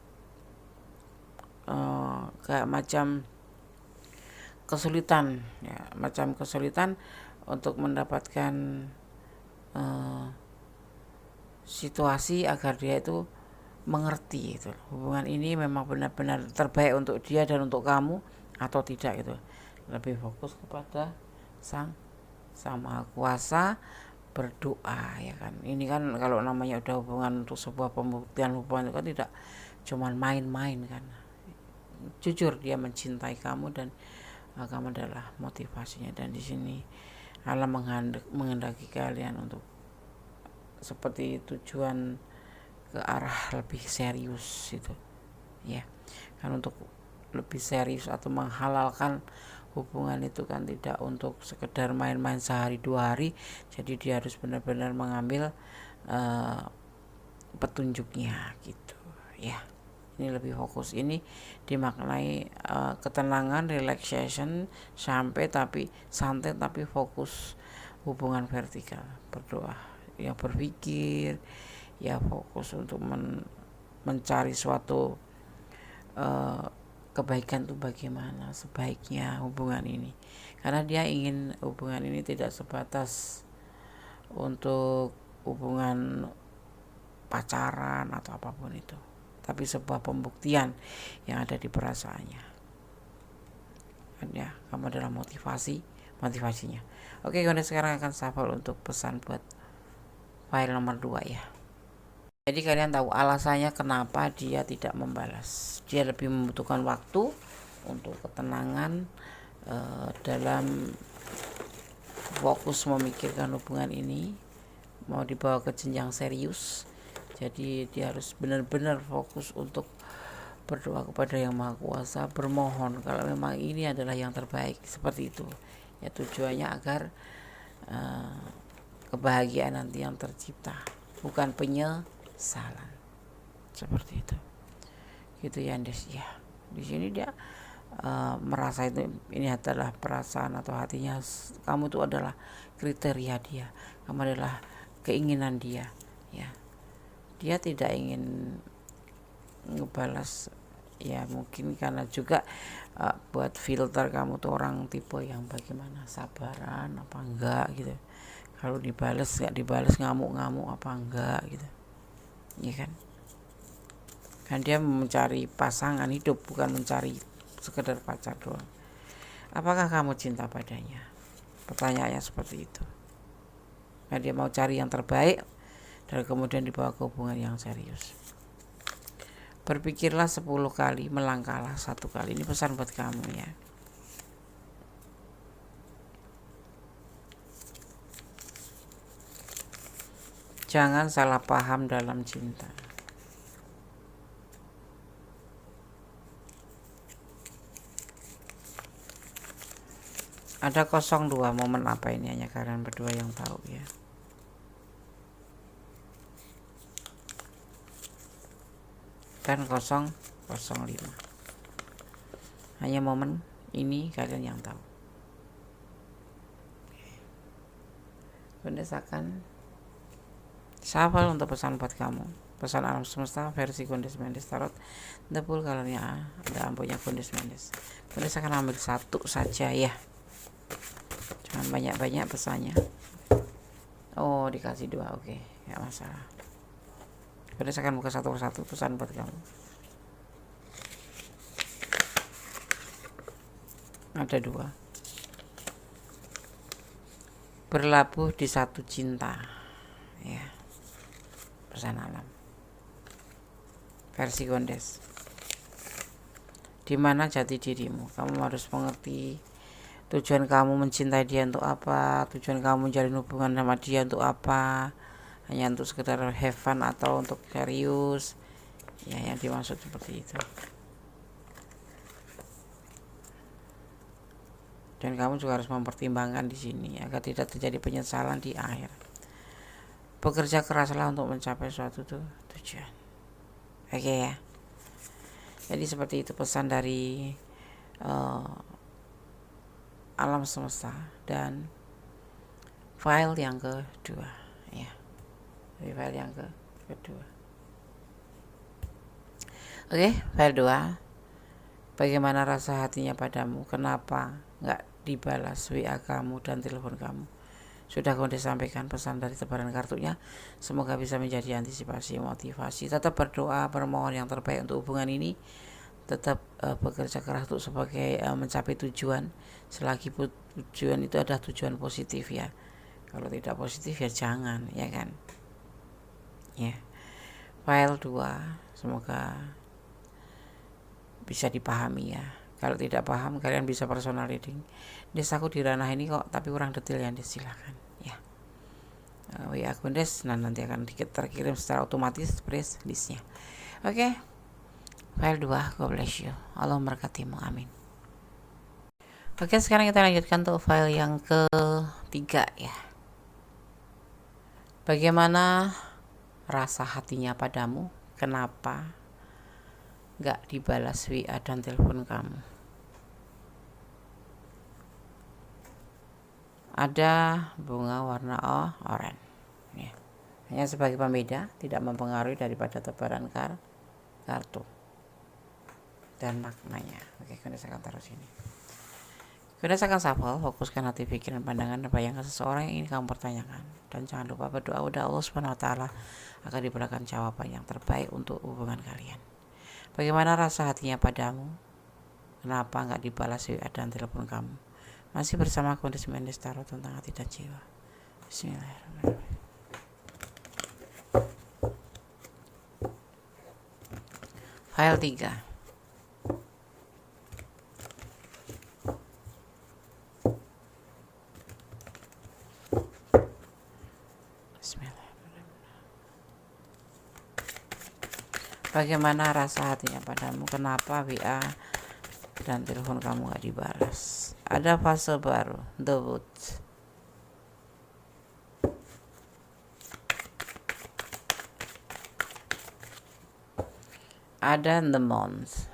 kayak macam kesulitan ya, untuk mendapatkan situasi agar dia itu mengerti itu hubungan ini memang benar-benar terbaik untuk dia dan untuk kamu atau tidak gitu. Lebih fokus kepada Sang Maha Kuasa, berdoa ya kan. Ini kan kalau namanya udah hubungan untuk sebuah pembuktian hubungan itu kan tidak cuman main-main kan. Jujur dia mencintai kamu dan kamu adalah motivasinya, dan di sini Allah menghendaki kalian untuk seperti tujuan ke arah lebih serius itu ya kan, untuk lebih serius atau menghalalkan hubungan itu kan tidak untuk sekedar main-main sehari dua hari. Jadi dia harus benar-benar mengambil petunjuknya gitu ya. Ini lebih fokus, ini dimaknai ketenangan, relaxation, sampai tapi santai tapi fokus hubungan vertikal, berdoa ya, berpikir ya, fokus untuk mencari suatu kebaikan itu bagaimana sebaiknya hubungan ini, karena dia ingin hubungan ini tidak sebatas untuk hubungan pacaran atau apapun itu, tapi sebuah pembuktian yang ada di perasaannya ya. Kamu adalah motivasinya. Oke, sekarang akan shuffle untuk pesan buat file nomor 2 ya. Jadi kalian tahu alasannya kenapa dia tidak membalas. Dia lebih membutuhkan waktu untuk ketenangan dalam fokus memikirkan hubungan ini mau dibawa ke jenjang serius. Jadi dia harus benar-benar fokus untuk berdoa kepada Yang Maha Kuasa, bermohon kalau memang ini adalah yang terbaik, seperti itu ya. Tujuannya agar kebahagiaan nanti yang tercipta, bukan penyesalan, seperti itu gitu ya Andes ya. Di sini dia merasa itu ini adalah perasaan atau hatinya kamu itu adalah kriteria dia, kamu adalah keinginan dia ya. Dia tidak ingin ngebalas ya, mungkin karena juga buat filter kamu tuh orang tipe yang bagaimana, sabaran apa enggak gitu. Kalau dibales nggak dibales ngamuk-ngamuk apa enggak gitu ya kan dia mencari pasangan hidup, bukan mencari sekedar pacar doang. Apakah kamu cinta padanya? Pertanyaannya seperti itu Karena dia mau cari yang terbaik dan kemudian dibawa ke hubungan yang serius. Berpikirlah 10 kali, melangkahlah 1 kali. Ini pesan buat kamu ya. Jangan salah paham dalam cinta. Ada 02, momen apa ini, hanya kalian berdua yang tahu ya. Dan 005, hanya momen ini kalian yang tahu. Gondes akan shuffle untuk pesan buat kamu, pesan alam semesta versi Gondes Mendes Tarot The Bull. Kalanya ada ampunya Gondes Mendes. Gondes akan ambil 1 saja ya, jangan banyak-banyak pesannya. Oh, dikasih 2, oke, gak masalah. Gondes akan buka 1 persatu pesan buat kamu. Ada 2. Berlabuh di satu cinta ya, pesan alam versi Gondes. Dimana jati dirimu? Kamu harus mengerti tujuan kamu mencintai dia untuk apa, tujuan kamu menjalin hubungan sama dia untuk apa, hanya untuk sekedar have fun atau untuk serius ya, yang dimaksud seperti itu. Dan kamu juga harus mempertimbangkan di sini agar tidak terjadi penyesalan di akhir. Bekerja keraslah untuk mencapai suatu tujuan. Oke ya. Jadi seperti itu pesan dari alam semesta dan file yang kedua ya. Dari file yang kedua. Oke, file 2. Bagaimana rasa hatinya padamu? Kenapa nggak dibalas WA kamu dan telepon kamu? Sudah Gondes sampaikan pesan dari tebaran kartunya. Semoga bisa menjadi antisipasi, motivasi. Tetap berdoa, bermohon yang terbaik untuk hubungan ini. Tetap bekerja keras untuk sebagai mencapai tujuan. Selagi tujuan itu adalah tujuan positif ya. Kalau tidak positif ya jangan, ya kan? Ya. File 2 semoga bisa dipahami ya. Kalau tidak paham kalian bisa personal reading. Aku di ranah ini kok, tapi kurang detail ya, silakan ya. WA Gondes nanti akan terkirim secara otomatis press listnya. Oke. File 2, God bless you. Allah memberkatimu, amin. Oke, sekarang kita lanjutkan untuk file yang ketiga ya. Bagaimana rasa hatinya padamu? Kenapa gak dibalas WA dan telepon kamu? Ada bunga warna oranye ya. Hanya sebagai pembeda, tidak mempengaruhi daripada tebaran kartu dan maknanya. Oke, Gondes akan taruh sini. Gondes akan shuffle, fokuskan hati, pikiran, pandangan, dan bayangan seseorang yang ingin kamu pertanyakan. Dan jangan lupa berdoa kepada Allah Subhanahu wa Ta'ala agar diberikan jawaban yang terbaik untuk hubungan kalian. Bagaimana rasa hatinya padamu? Kenapa nggak dibalas WA dan telepon kamu? Masih bersama Gondes Mendes Tarot tentang hati dan jiwa. Bismillahirrahmanirrahim. File 3. Bagaimana rasa hatinya padamu? Kenapa WA dan telepon kamu gak dibalas? Ada fase baru, The Woods. Ada The Month.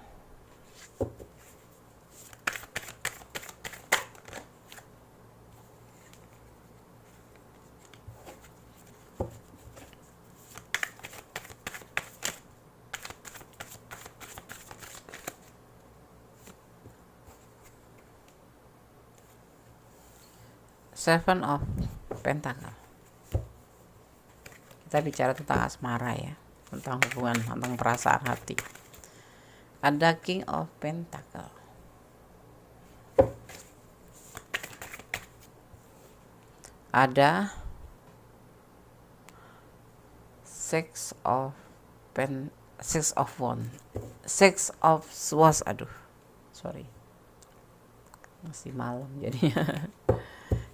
Seven of Pentacle. Kita bicara tentang asmara ya, tentang hubungan, tentang perasaan hati. Ada King of Pentacle. Ada Six of pen, six of wand, six of swords. Aduh, sorry, masih malam jadinya.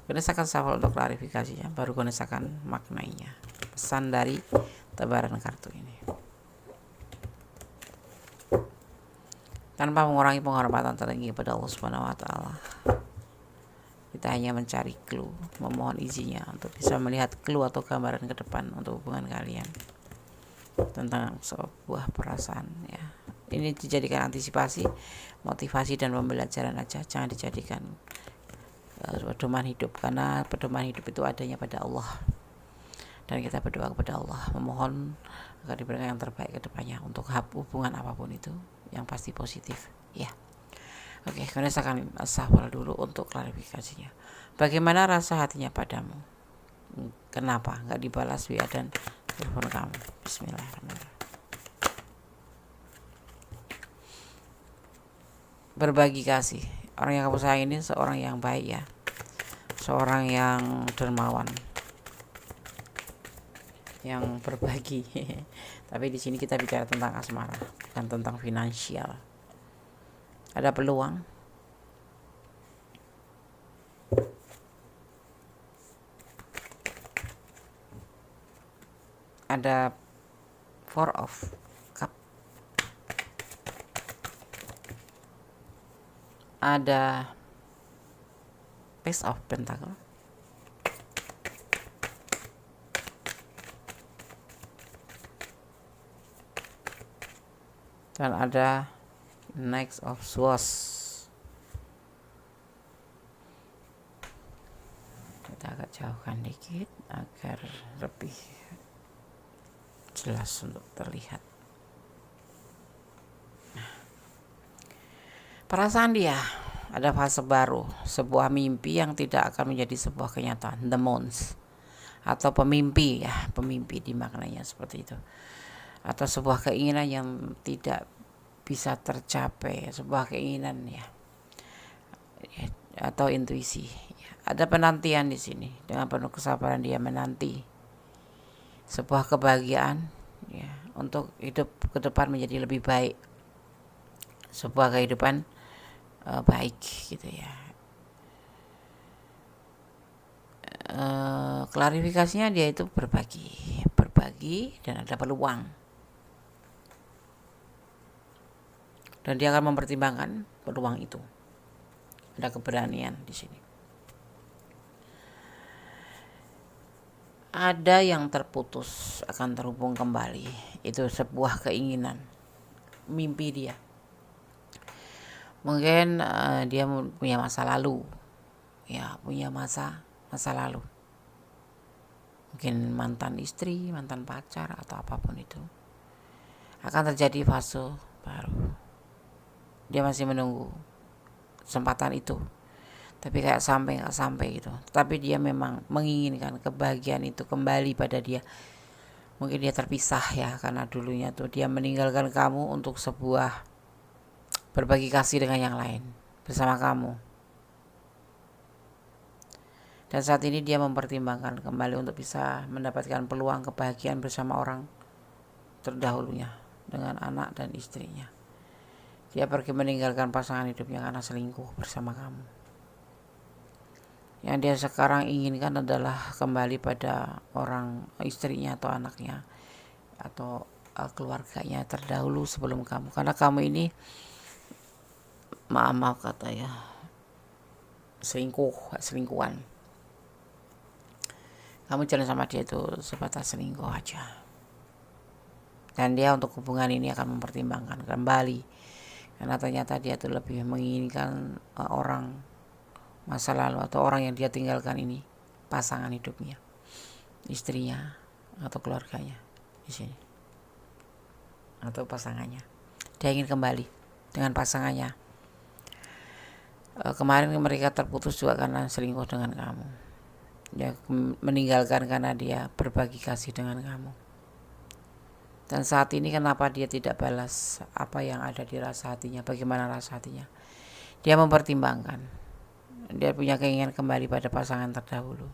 Gunakan shuffle untuk klarifikasinya, baru gunakan maknanya. Pesan dari tebaran kartu ini. Tanpa mengurangi penghormatan tertinggi pada Allah Subhanahu wa taala. Kita hanya mencari clue, memohon izinnya untuk bisa melihat clue atau gambaran ke depan untuk hubungan kalian tentang sebuah perasaan ya. Ini dijadikan antisipasi, motivasi dan pembelajaran aja, jangan dijadikan pedoman hidup, karena pedoman hidup itu adanya pada Allah, dan kita berdoa kepada Allah memohon agar diberikan yang terbaik ke depannya untuk hubungan apapun itu yang pasti positif ya. Oke, kemudian saya akan shuffle dulu untuk klarifikasinya. Bagaimana rasa hatinya padamu? Kenapa nggak dibalas WA dan telepon kamu? Bismillahirrahmanirrahim. Berbagi kasih. Orang yang kamu sayang ini seorang yang baik ya, seorang yang dermawan, yang berbagi. Tapi di sini kita bicara tentang asmara, bukan tentang finansial. Ada peluang. Ada four of cup. Ada Page of Pentacle. Dan ada Knight of Swords. Kita agak jauhkan dikit agar lebih jelas untuk terlihat. Perasaan dia ada fase baru, sebuah mimpi yang tidak akan menjadi sebuah kenyataan, the mons, atau pemimpi ya, pemimpi dimaknanya seperti itu, atau sebuah keinginan yang tidak bisa tercapai, sebuah keinginan ya, atau intuisi. Ada penantian di sini, dengan penuh kesabaran dia menanti sebuah kebahagiaan ya, untuk hidup ke depan menjadi lebih baik, sebuah kehidupan baik gitu ya. Klarifikasinya dia itu berbagi dan ada peluang, dan dia akan mempertimbangkan peluang itu. Ada keberanian di sini. Ada yang terputus akan terhubung kembali, itu sebuah keinginan, mimpi dia. Mungkin dia punya masa lalu ya, punya masa lalu, mungkin mantan istri, mantan pacar, atau apapun itu. Akan terjadi fase baru, dia masih menunggu kesempatan itu, tapi kayak nggak sampai gitu. Tapi dia memang menginginkan kebahagiaan itu kembali pada dia. Mungkin dia terpisah ya, karena dulunya tuh dia meninggalkan kamu untuk sebuah berbagi kasih dengan yang lain bersama kamu. Dan saat ini dia mempertimbangkan kembali untuk bisa mendapatkan peluang kebahagiaan bersama orang terdahulunya, dengan anak dan istrinya. Dia pergi meninggalkan pasangan hidupnya karena selingkuh bersama kamu. Yang dia sekarang inginkan adalah kembali pada orang istrinya atau anaknya atau keluarganya terdahulu sebelum kamu. Karena kamu ini maaf kata ya, selingkuhan. Kamu jalan sama dia itu sebatas selingkuh aja. Dan dia untuk hubungan ini akan mempertimbangkan kembali, karena ternyata dia tuh lebih menginginkan orang masa lalu atau orang yang dia tinggalkan ini, pasangan hidupnya, istrinya atau keluarganya di sini, atau pasangannya. Dia ingin kembali dengan pasangannya. Kemarin mereka terputus juga karena selingkuh dengan kamu. Dia meninggalkan karena dia berbagi kasih dengan kamu. Dan saat ini kenapa dia tidak balas apa yang ada di rasa hatinya? Bagaimana rasa hatinya? Dia mempertimbangkan. Dia punya keinginan kembali pada pasangan terdahulu.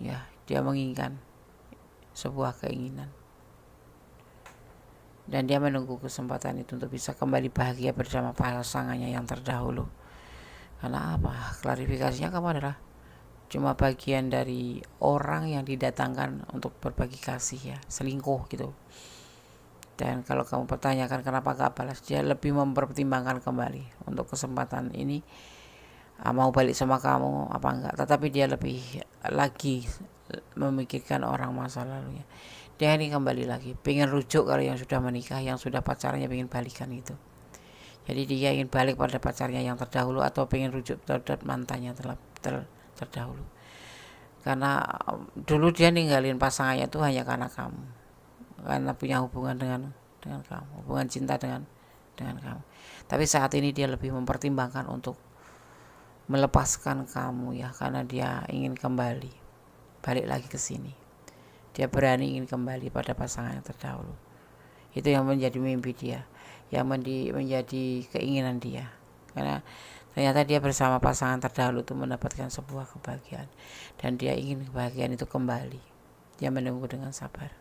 Ya, dia menginginkan sebuah keinginan dan dia menunggu kesempatan itu untuk bisa kembali bahagia bersama pasangannya yang terdahulu. Karena apa? Klarifikasinya kamu adalah cuma bagian dari orang yang didatangkan untuk berbagi kasih ya, selingkuh gitu. Dan kalau kamu pertanyakan kenapa gak balas, dia lebih mempertimbangkan kembali untuk kesempatan ini, mau balik sama kamu apa enggak. Tetapi dia lebih lagi memikirkan orang masa lalunya. Dia ini kembali lagi, pengen rujuk kalau yang sudah menikah, yang sudah pacarnya pengen balikan itu. Jadi dia ingin balik pada pacarnya yang terdahulu atau pengen rujuk terhadap mantannya terdahulu. Karena dulu dia ninggalin pasangannya itu hanya karena kamu, karena punya hubungan dengan kamu, hubungan cinta dengan kamu. Tapi saat ini dia lebih mempertimbangkan untuk melepaskan kamu ya, karena dia ingin kembali balik lagi ke sini. Dia berani ingin kembali pada pasangan yang terdahulu. Itu yang menjadi mimpi dia, yang menjadi keinginan dia. Karena ternyata dia bersama pasangan terdahulu itu mendapatkan sebuah kebahagiaan, dan dia ingin kebahagiaan itu kembali. Dia menunggu dengan sabar.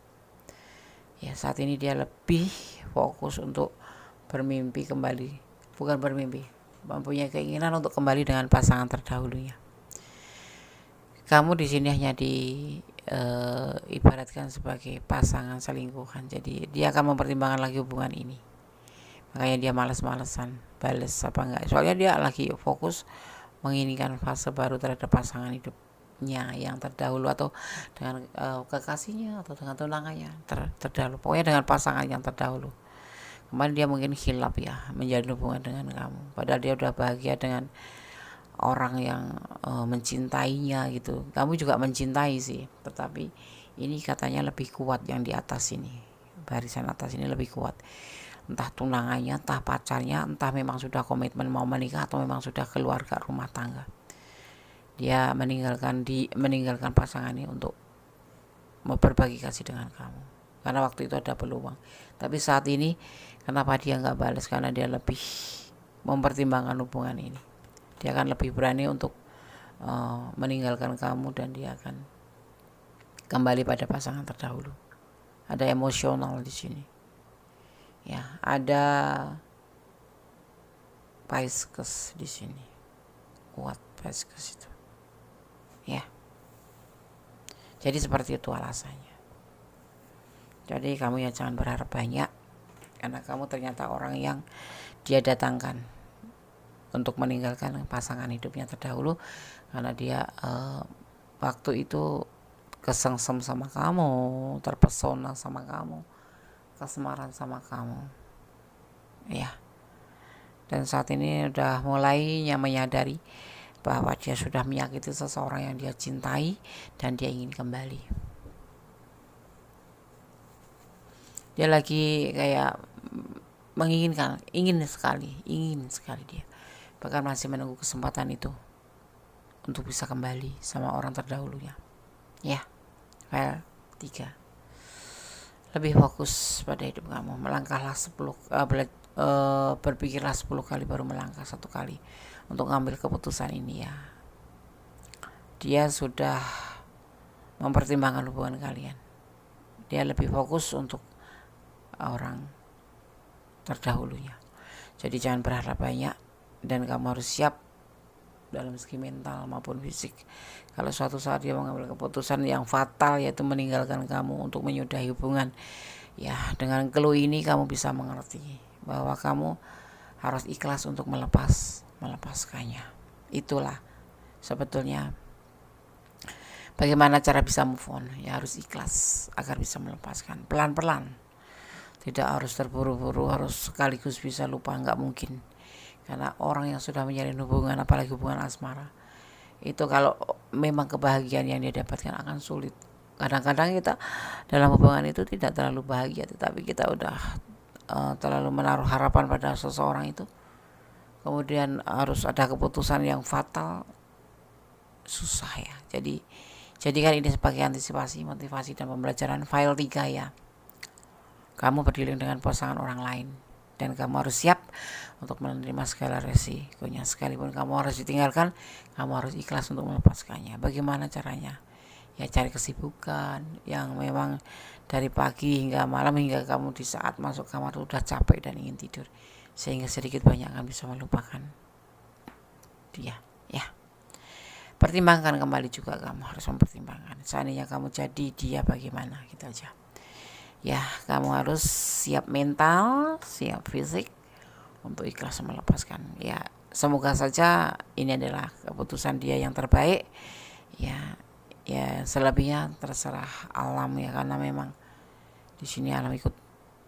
Ya, saat ini dia lebih fokus untuk bermimpi kembali, bukan bermimpi, mempunyai keinginan untuk kembali dengan pasangan terdahulunya. Kamu di sini hanya ibaratkan sebagai pasangan selingkuhan. Jadi dia akan mempertimbangkan lagi hubungan ini. Makanya dia malas-malesan bales apa enggak. Soalnya dia lagi fokus menginginkan fase baru terhadap pasangan hidupnya yang terdahulu, atau dengan kekasihnya, atau dengan tunangannya terdahulu. Pokoknya dengan pasangan yang terdahulu. Kemarin dia mungkin hilap ya, menjalin hubungan dengan kamu. Padahal dia udah bahagia dengan orang yang mencintainya gitu. Kamu juga mencintai sih, tetapi ini katanya lebih kuat yang di atas ini. Barisan atas ini lebih kuat. Entah tunangannya, entah pacarnya, entah memang sudah komitmen mau menikah atau memang sudah keluarga rumah tangga. Dia meninggalkan pasangan ini untuk berbagi kasih dengan kamu. Karena waktu itu ada peluang. Tapi saat ini kenapa dia nggak balas? Karena dia lebih mempertimbangkan hubungan ini. Dia akan lebih berani untuk meninggalkan kamu, dan dia akan kembali pada pasangan terdahulu. Ada emosional di sini. Ya, ada Pisces di sini. Kuat Pisces itu. Ya. Jadi seperti itu alasannya. Jadi kamu ya jangan berharap banyak, karena kamu ternyata orang yang dia datangkan untuk meninggalkan pasangan hidupnya terdahulu, karena dia waktu itu kesengsem sama kamu, terpesona sama kamu, kasmaran sama kamu ya. Dan saat ini udah mulai menyadari bahwa dia sudah menyakiti seseorang yang dia cintai, dan dia ingin kembali. Dia lagi kayak ingin sekali dia, bahkan masih menunggu kesempatan itu untuk bisa kembali sama orang terdahulunya. Ya, file 3. Lebih fokus pada hidup kamu. Melangkahlah 10 berpikirlah 10 kali baru melangkah 1 kali untuk ngambil keputusan ini ya. Dia sudah mempertimbangkan hubungan kalian. Dia lebih fokus untuk orang terdahulunya. Jadi jangan berharap banyak, dan kamu harus siap dalam segi mental maupun fisik. Kalau suatu saat dia mengambil keputusan yang fatal, yaitu meninggalkan kamu untuk menyudahi hubungan, ya dengan clue ini kamu bisa mengerti bahwa kamu harus ikhlas untuk melepaskannya. Itulah sebetulnya bagaimana cara bisa move on. Ya harus ikhlas agar bisa melepaskan pelan-pelan. Tidak harus terburu-buru, harus sekaligus bisa lupa, nggak mungkin. Karena orang yang sudah menjalin hubungan, apalagi hubungan asmara, itu kalau memang kebahagiaan yang dia dapatkan akan sulit. Kadang-kadang kita dalam hubungan itu tidak terlalu bahagia, tetapi kita udah terlalu menaruh harapan pada seseorang itu, kemudian harus ada keputusan yang fatal, susah ya. Jadi jadikan ini sebagai antisipasi, motivasi, dan pembelajaran. File 3 ya. Kamu berdiri dengan pasangan orang lain, dan kamu harus siap untuk menerima segala resikonya. Sekalipun kamu harus ditinggalkan, kamu harus ikhlas untuk melepaskannya. Bagaimana caranya? ya cari kesibukan yang memang dari pagi hingga malam, hingga kamu di saat masuk kamar sudah capek dan ingin tidur, sehingga sedikit banyak akan bisa melupakan dia. Ya, pertimbangkan kembali juga, kamu harus mempertimbangkan seandainya kamu jadi dia bagaimana, gitu aja. Ya, kamu harus siap mental, siap fisik untuk ikhlas melepaskan. Ya, semoga saja ini adalah keputusan dia yang terbaik. Ya selebihnya terserah alam ya, karena memang di sini alam ikut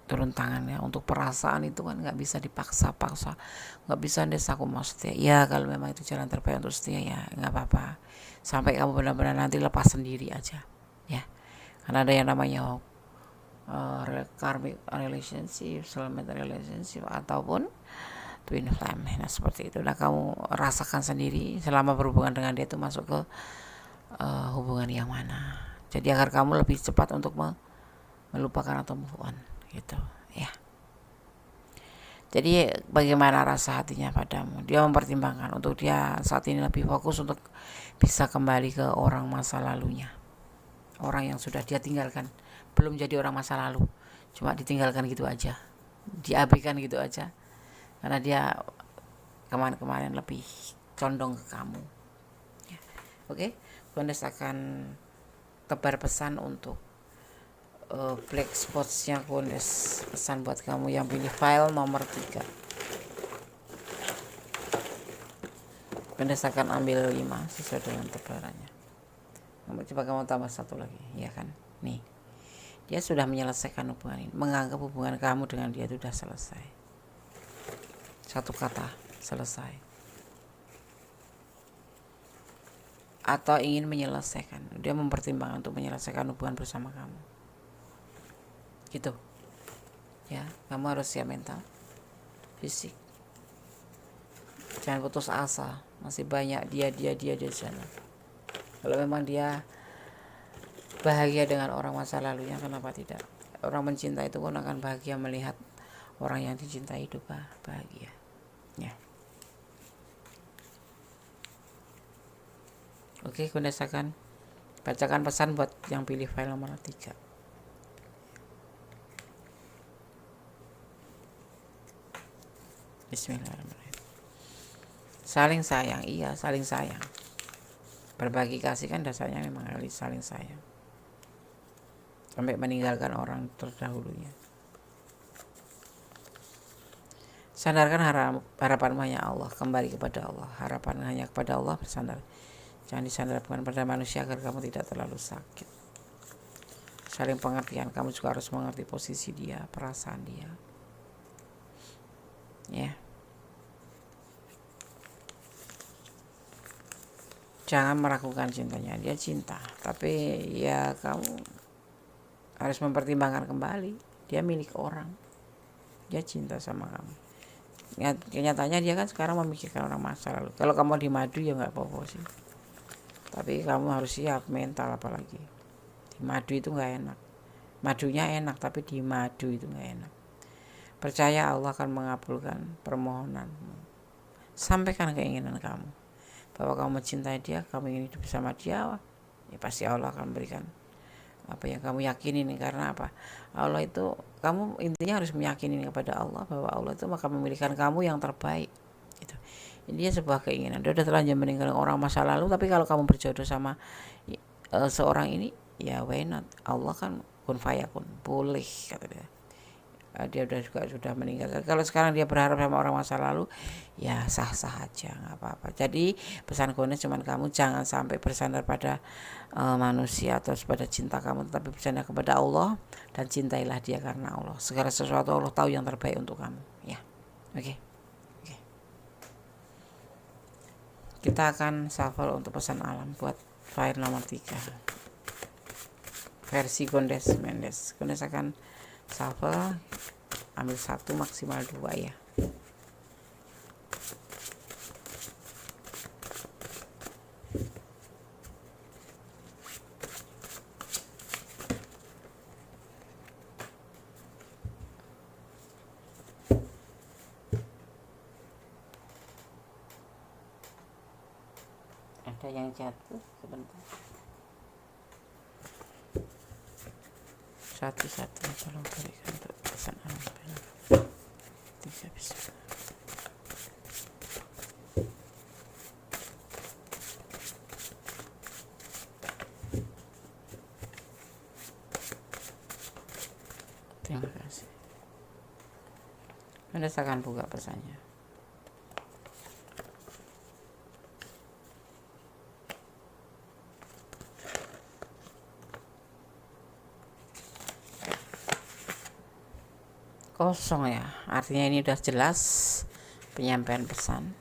turun tangan ya. Untuk perasaan itu kan nggak bisa dipaksa-paksa, nggak bisa desa aku mau setia. Ya kalau memang itu jalan terbaik untuk setia, ya nggak apa-apa, sampai kamu benar-benar nanti lepas sendiri aja ya. Karena ada yang namanya karmic relationship, soulmate relationship, ataupun twin flame. Nah seperti itu. Nah kamu rasakan sendiri selama berhubungan dengan dia itu masuk ke hubungan yang mana. Jadi agar kamu lebih cepat untuk melupakan atau move on, gitu ya. Jadi bagaimana rasa hatinya padamu? Dia mempertimbangkan untuk dia saat ini lebih fokus untuk bisa kembali ke orang masa lalunya, orang yang sudah dia tinggalkan. Belum jadi orang masa lalu, cuma ditinggalkan gitu aja, diabaikan gitu aja, karena dia kemarin-kemarin lebih condong ke kamu ya. Oke, Gondes akan tebar pesan untuk black spotsnya. Gondes pesan buat kamu yang pilih file nomor 3. Gondes akan ambil 5 sesuai dengan tebarannya. Coba kamu tambah 1 lagi, ya kan? Nih, dia sudah menyelesaikan hubungan ini, menganggap hubungan kamu dengan dia itu sudah selesai. Satu kata, selesai. Atau ingin menyelesaikan, dia mempertimbangkan untuk menyelesaikan hubungan bersama kamu, gitu ya. Kamu harus siap mental, fisik, jangan putus asa, masih banyak dia di sana. Kalau memang dia bahagia dengan orang masa lalunya, kenapa tidak? Orang mencinta itu pun akan bahagia melihat orang yang dicintai itu bahagia ya. Oke, Gondes akan bacakan pesan buat yang pilih file nomor 3. Bismillahirrahmanirrahim. Saling sayang, iya saling sayang. Berbagi kasih kan dasarnya memang harus saling sayang, sampai meninggalkan orang terdahulunya. Sandarkan harapan hanya Allah, kembali kepada Allah. Harapan hanya kepada Allah, bersandar. Jangan disandarkan pada manusia agar kamu tidak terlalu sakit. Saling pengertian, kamu juga harus mengerti posisi dia, perasaan dia ya. Jangan meragukan cintanya, dia cinta, tapi ya kamu harus mempertimbangkan kembali, dia milik orang, dia cinta sama kamu. Kenyataannya dia kan sekarang memikirkan orang masa lalu. Kalau kamu di madu ya nggak apa-apa sih, tapi kamu harus siap mental. Apalagi di madu itu nggak enak. Madunya enak, tapi di madu itu nggak enak. Percaya Allah akan mengabulkan permohonanmu. Sampaikan keinginan kamu bahwa kamu mencintai dia, kamu ingin hidup bersama dia, ya pasti Allah akan berikan apa yang kamu yakini nih. Karena apa? Allah itu, kamu intinya harus meyakini kepada Allah bahwa Allah itu akan memilihkan kamu yang terbaik gitu. Ini sebuah keinginan. Dia udah terlanjur meninggalkan orang masa lalu, tapi kalau kamu berjodoh sama seorang ini, ya why not? Allah kan kun fayakun, boleh kata dia. Dia sudah meninggal. Kalau sekarang dia berharap sama orang masa lalu, ya sah-sah aja, nggak apa-apa. Jadi pesan Gondes cuman kamu jangan sampai bersandar pada manusia atau pada cinta kamu, tetapi bersandar kepada Allah dan cintailah dia karena Allah. Segala sesuatu Allah tahu yang terbaik untuk kamu ya. Oke. Kita akan shuffle untuk pesan alam buat file nomor 3 versi Gondes Mendes. Gondes akan shuffle, ambil 1 maksimal 2 ya. Ada yang jatuh sebentar. satu tolong berikan untuk pesan amal 3 bismillah. Terima kasih. Anda akan buka pesannya. Kosong ya, artinya ini udah jelas penyampaian pesan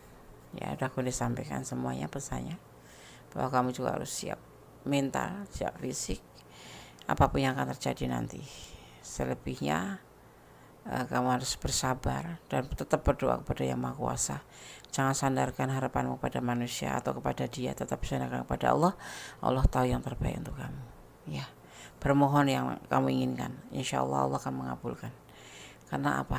ya, udah aku disampaikan semuanya pesannya, bahwa kamu juga harus siap mental, siap fisik, apapun yang akan terjadi nanti. Selebihnya kamu harus bersabar dan tetap berdoa kepada Yang Maha Kuasa. Jangan sandarkan harapanmu pada manusia atau kepada dia, tetap sandarkan kepada Allah. Allah tahu yang terbaik untuk kamu ya. Bermohon yang kamu inginkan, insya Allah Allah akan mengabulkan. Karena apa?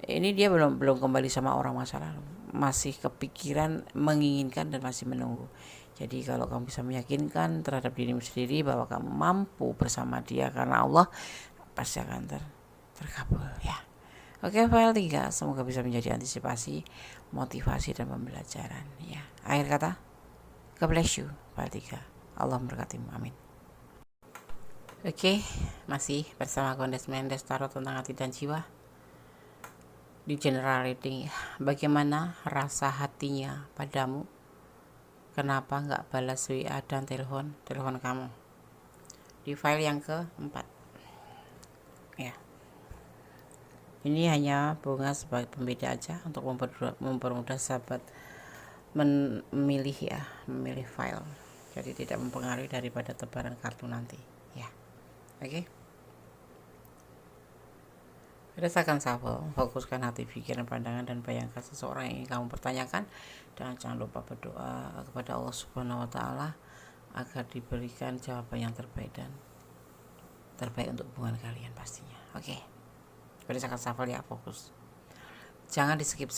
Ini dia belum kembali sama orang masa lalu, masih kepikiran, menginginkan dan masih menunggu. Jadi kalau kamu bisa meyakinkan terhadap dirimu sendiri bahwa kamu mampu bersama dia, karena Allah pasti akan terkabul ya. Oke, file 3 semoga bisa menjadi antisipasi, motivasi dan pembelajaran ya. Akhir kata, God bless you. File 3, Allah memberkatimu, amin. Oke, masih bersama Gondes Mendes Tarot tentang hati dan jiwa di general reading ya. Bagaimana rasa hatinya padamu? Kenapa nggak balas WA dan telepon kamu? Di file yang keempat ya. Ini hanya bunga sebagai pembeda aja untuk mempermudah sahabat memilih ya, memilih file. Jadi tidak mempengaruhi daripada tebaran kartu nanti ya. Oke. Rasakan shuffle, fokuskan hati, pikiran, pandangan, dan bayangkan seseorang yang ingin kamu pertanyakan. Dan jangan lupa berdoa kepada Allah Subhanahu wa Ta'ala agar diberikan jawaban yang terbaik dan terbaik untuk hubungan kalian pastinya. Oke. Rasakan shuffle ya, fokus. Jangan di skip,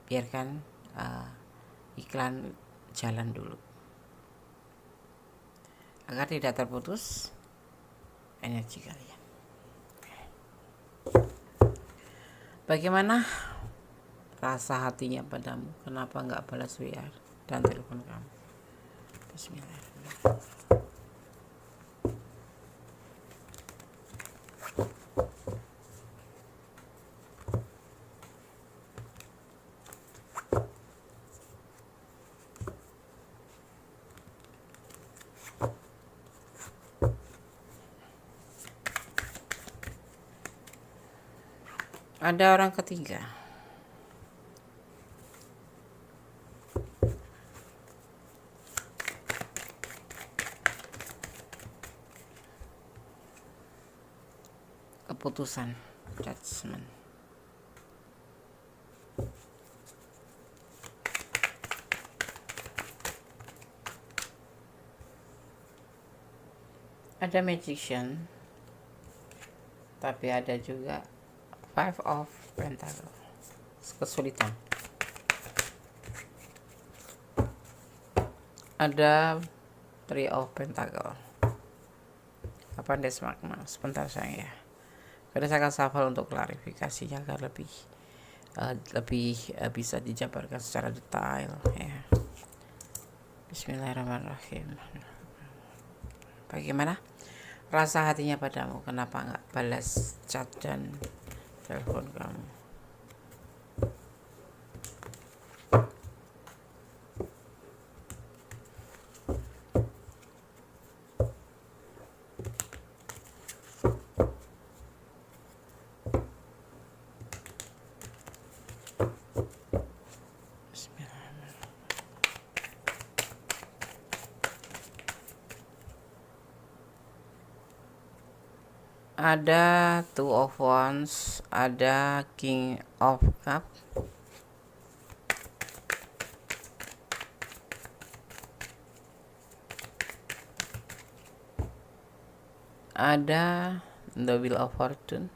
biarkan iklan jalan dulu agar tidak terputus energi kalian. Bagaimana rasa hatinya padamu? Kenapa nggak balas WA dan telepon kamu? Bismillahirrahmanirrahim. Ada orang ketiga. Keputusan, judgment. Ada magician, tapi ada juga 5 of Pentacle, kesulitan. Ada 3 of Pentacle. Apa desmakna? Sebentar sayang ya. Berdasarkan shuffle untuk klarifikasinya agar lebih bisa dijabarkan secara detail ya. Bismillahirrahmanirrahim. Bagaimana rasa hatinya padamu? Kenapa nggak balas chat dan telepon kamu? Ada 2 of Wands, ada King of Cup, ada The Wheel of Fortune,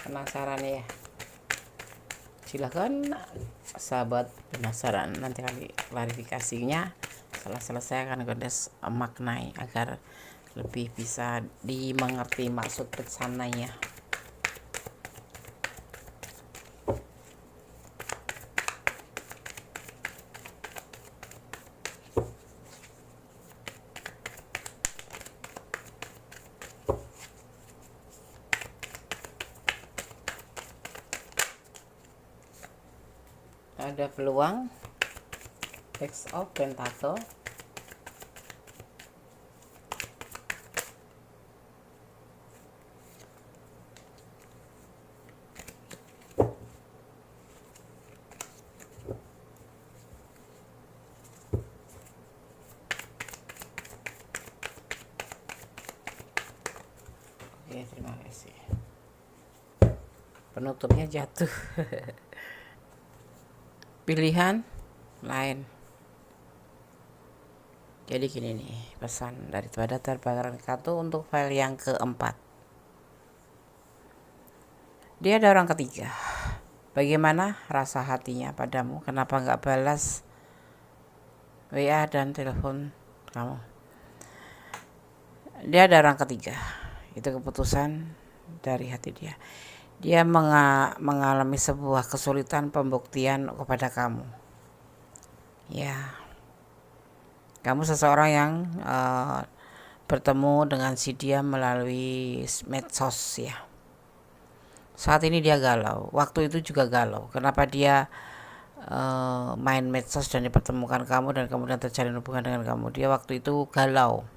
penasaran ya? silahkan sahabat penasaran, nanti kali klarifikasinya setelah selesai akan Gondes maknai agar lebih bisa dimengerti maksud pesannya. Ada peluang X of Pentacle, oke, terima kasih. Penutupnya jatuh. Pilihan lain. Jadi gini nih, pesan dari Tuhan Terbagian Kartu untuk file yang keempat. Dia ada orang ketiga. Bagaimana rasa hatinya padamu? Kenapa nggak balas WA dan telepon kamu? Dia ada orang ketiga. Itu keputusan dari hati dia. Dia mengalami sebuah kesulitan pembuktian kepada kamu. Ya, kamu seseorang yang bertemu dengan si dia melalui medsos ya. Saat ini dia galau. Waktu itu juga galau. Kenapa dia main medsos dan dipertemukan kamu dan kemudian terjalin hubungan dengan kamu? Dia waktu itu galau.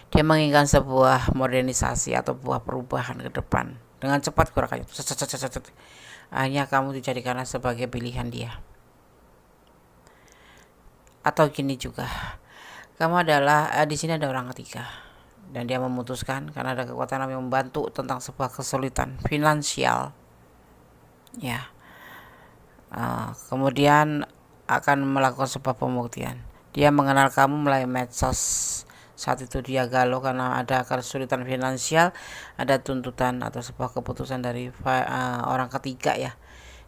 Dia menginginkan sebuah modernisasi atau sebuah perubahan ke depan. Dengan cepat gerakannya. Akhirnya kamu dijadikanlah sebagai pilihan dia. Atau gini juga. Kamu adalah di sini ada orang ketiga. Dan dia memutuskan karena ada kekuatan yang membantu tentang sebuah kesulitan finansial. Ya. Kemudian akan melakukan sebuah pembuktian. Dia mengenal kamu melalui medsos. Saat itu dia galau karena ada kesulitan finansial, ada tuntutan atau sebuah keputusan dari orang ketiga ya.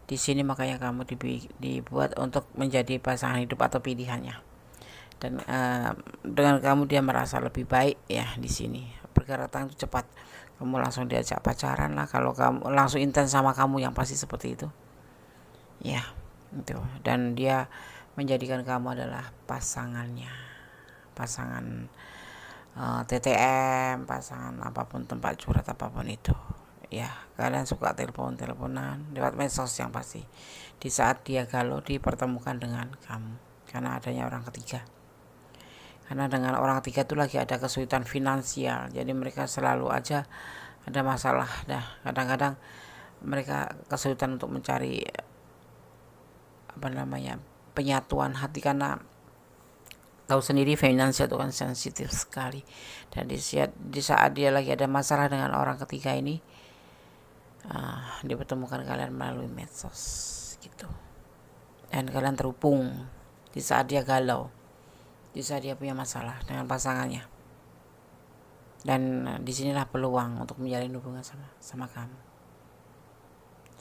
Di sini makanya kamu dibuat untuk menjadi pasangan hidup atau pilihannya. Dan dengan kamu dia merasa lebih baik ya di sini. Pergerakan itu cepat. Kamu langsung diajak pacaran lah, kalau kamu langsung intens sama kamu yang pasti seperti itu. Ya, itu. Dan dia menjadikan kamu adalah pasangannya. Pasangan TTM, pasangan apapun, tempat curhat apapun itu. Ya, kalian suka teleponan lewat medsos yang pasti. Di saat dia galau dipertemukan dengan kamu karena adanya orang ketiga. Karena dengan orang ketiga itu lagi ada kesulitan finansial. Jadi mereka selalu aja ada masalah. Kadang-kadang mereka kesulitan untuk mencari penyatuan hati karena tahu sendiri finansial itu kan sensitif sekali. Dan di saat dia lagi ada masalah dengan orang ketiga ini, dipertemukan kalian melalui medsos gitu. Dan kalian terhubung di saat dia galau, di saat dia punya masalah dengan pasangannya. Dan disinilah peluang untuk menjalin hubungan sama kamu.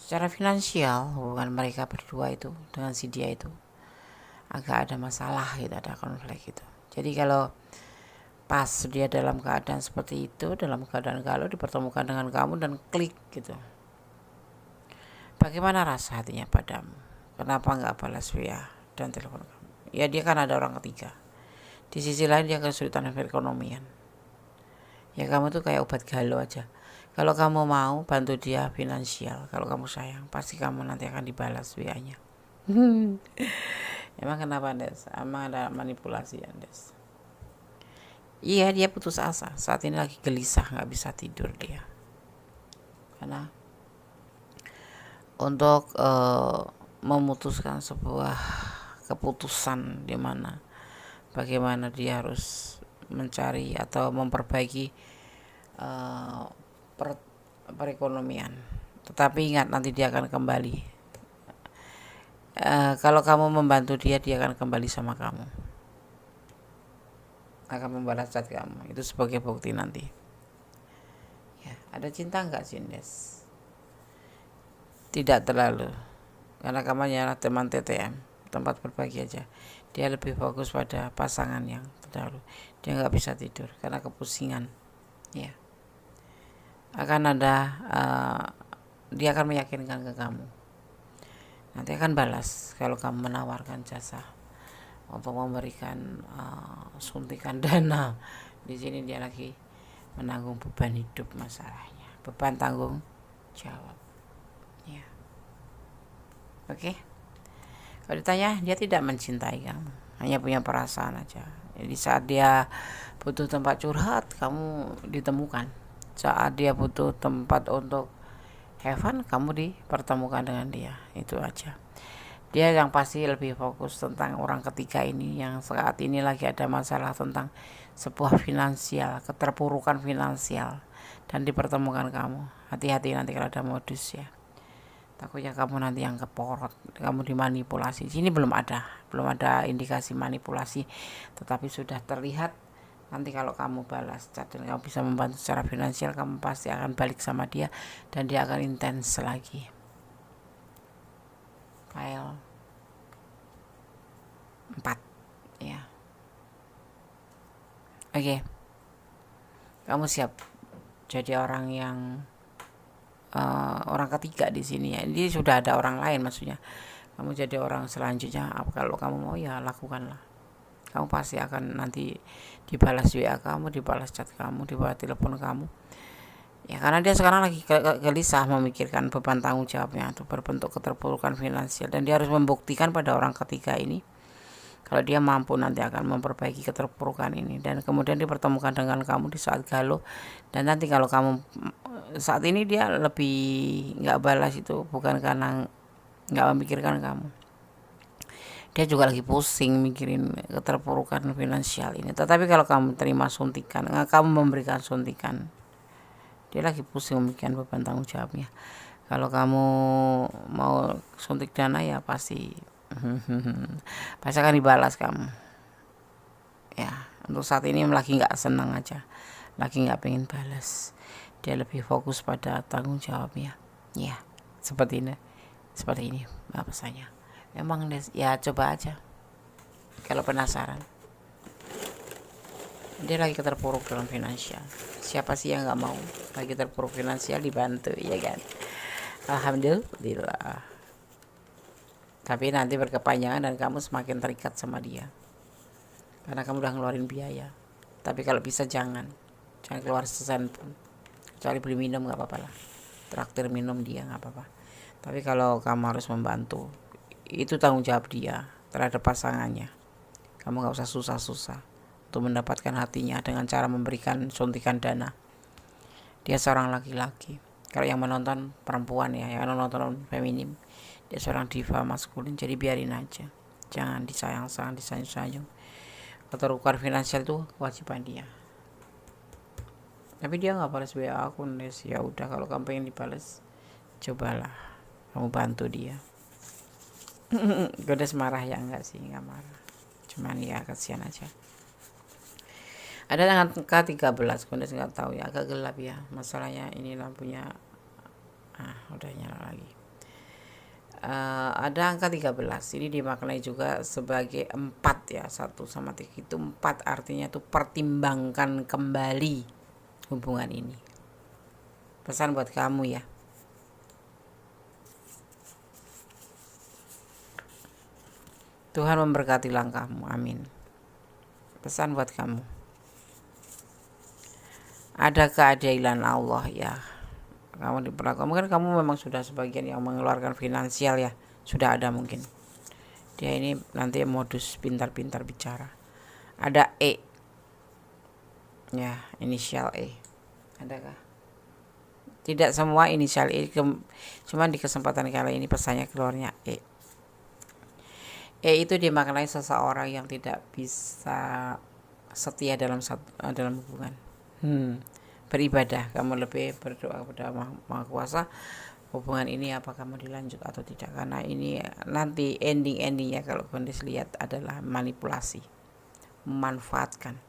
Secara finansial hubungan mereka berdua itu dengan si dia itu agak ada masalah gitu, ada konflik gitu. Jadi kalau pas dia dalam keadaan seperti itu, dalam keadaan galau dipertemukan dengan kamu dan klik gitu. Bagaimana rasa hatinya padamu? Kenapa nggak balas WA dan telepon kamu? Ya dia kan ada orang ketiga. Di sisi lain dia kesulitan perekonomian. Ya kamu tuh kayak obat galau aja. Kalau kamu mau bantu dia finansial, kalau kamu sayang, pasti kamu nanti akan dibalas WA-nya. Emang kenapa Andes? Emang ada manipulasi Andes? Iya, dia putus asa. Saat ini lagi gelisah, gak bisa tidur dia. Karena untuk memutuskan sebuah keputusan di mana bagaimana dia harus mencari atau memperbaiki perekonomian. Tetapi ingat nanti dia akan kembali. Kalau kamu membantu dia akan kembali sama kamu, akan membalas chat kamu. Itu sebagai bukti nanti ya. Ada cinta nggak sih Des? tidak terlalu, karena kamu hanyalah teman TTM, tempat berbagi aja. Dia lebih fokus pada pasangan yang terdahulu. Dia nggak bisa tidur karena kepusingan. Ya, akan ada dia akan meyakinkan ke kamu. Nanti akan balas kalau kamu menawarkan jasa untuk memberikan suntikan dana. Di sini dia lagi menanggung beban hidup masalahnya, beban tanggung jawab. Ya, oke. Kalau ditanya, dia tidak mencintai kamu, hanya punya perasaan aja. Jadi saat dia butuh tempat curhat, kamu ditemukan. Saat dia butuh tempat untuk have fun, kamu dipertemukan dengan dia. Itu aja. Dia yang pasti lebih fokus tentang orang ketiga ini, yang saat ini lagi ada masalah tentang sebuah finansial, keterpurukan finansial, dan dipertemukan kamu. Hati-hati nanti kalau ada modus ya. Takutnya kamu nanti yang keporot, kamu dimanipulasi. Sini belum ada indikasi manipulasi, tetapi sudah terlihat nanti kalau kamu balas chat dan kamu bisa membantu secara finansial, kamu pasti akan balik sama dia dan dia akan intens lagi. File 4 ya. Oke. Kamu siap jadi orang yang orang ketiga di sini ya. Ini sudah ada orang lain maksudnya. Kamu jadi orang selanjutnya. Kalau kamu mau ya lakukanlah. Kamu pasti akan nanti dibalas WA kamu, dibalas chat kamu, dibalas telepon kamu. Ya karena dia sekarang lagi gelisah memikirkan beban tanggung jawabnya itu berbentuk keterpurukan finansial, dan dia harus membuktikan pada orang ketiga ini kalau dia mampu nanti akan memperbaiki keterpurukan ini, dan kemudian dipertemukan dengan kamu di saat galau. Dan nanti kalau kamu saat ini dia lebih nggak balas itu bukan karena nggak memikirkan kamu, dia juga lagi pusing mikirin keterpurukan finansial ini. Tetapi kalau kamu terima suntikan, kamu memberikan suntikan, dia lagi pusing memikirkan beban tanggung jawabnya. Kalau kamu mau suntik dana ya pasti akan dibalas kamu. Ya, untuk saat ini lagi nggak senang aja, lagi nggak pengen balas. Dia lebih fokus pada tanggung jawabnya. Ya, seperti ini bahasanya. Memang ya coba aja. Kalau penasaran, dia lagi terpuruk dalam finansial. Siapa sih yang nggak mau lagi terpuruk finansial dibantu, ya kan? Alhamdulillah. Tapi nanti berkepanjangan dan kamu semakin terikat sama dia karena kamu udah ngeluarin biaya. Tapi kalau bisa jangan keluar sesen pun, kecuali beli minum nggak apa-apa lah, traktir minum dia nggak apa-apa. Tapi kalau kamu harus membantu, itu tanggung jawab dia terhadap pasangannya. Kamu nggak usah susah-susah untuk mendapatkan hatinya dengan cara memberikan suntikan dana. Dia seorang laki-laki. Kalau yang menonton perempuan ya, yang menonton feminim, dia seorang diva maskulin. Jadi biarin aja, jangan disayang-sayang, disayang-sayang. Keterpurukan finansial itu kewajiban dia. Tapi dia nggak balas WA aku, Nes. Ya udah, kalau kamu pengen dibalas, cobalah kamu bantu dia. Godes marah ya? Enggak sih, enggak marah, cuman ya kasihan aja. Ada angka 13, Godes nggak tahu ya, agak gelap ya masalahnya. Ini lampunya udah nyala lagi. Ada angka 13, ini dimaknai juga sebagai 4 ya, 1 sama 3 itu 4, artinya itu pertimbangkan kembali hubungan ini. Pesan buat kamu ya. Tuhan memberkati langkahmu, amin. Pesan buat kamu, ada keadilan Allah ya. Kamu diperlakukan, mungkin kamu memang sudah sebagian yang mengeluarkan finansial ya, sudah ada mungkin. Dia ini nanti modus pintar-pintar bicara. Ada E ya, inisial E, adakah? Tidak semua inisial E, cuman di kesempatan kali ini pesannya keluarnya E. E itu dimaknai seseorang yang tidak bisa setia dalam hubungan. Beribadah, kamu lebih berdoa kepada Maha Kuasa, hubungan ini apakah mau dilanjut atau tidak, karena ini nanti endingnya kalau kondisi lihat adalah manipulasi, memanfaatkan,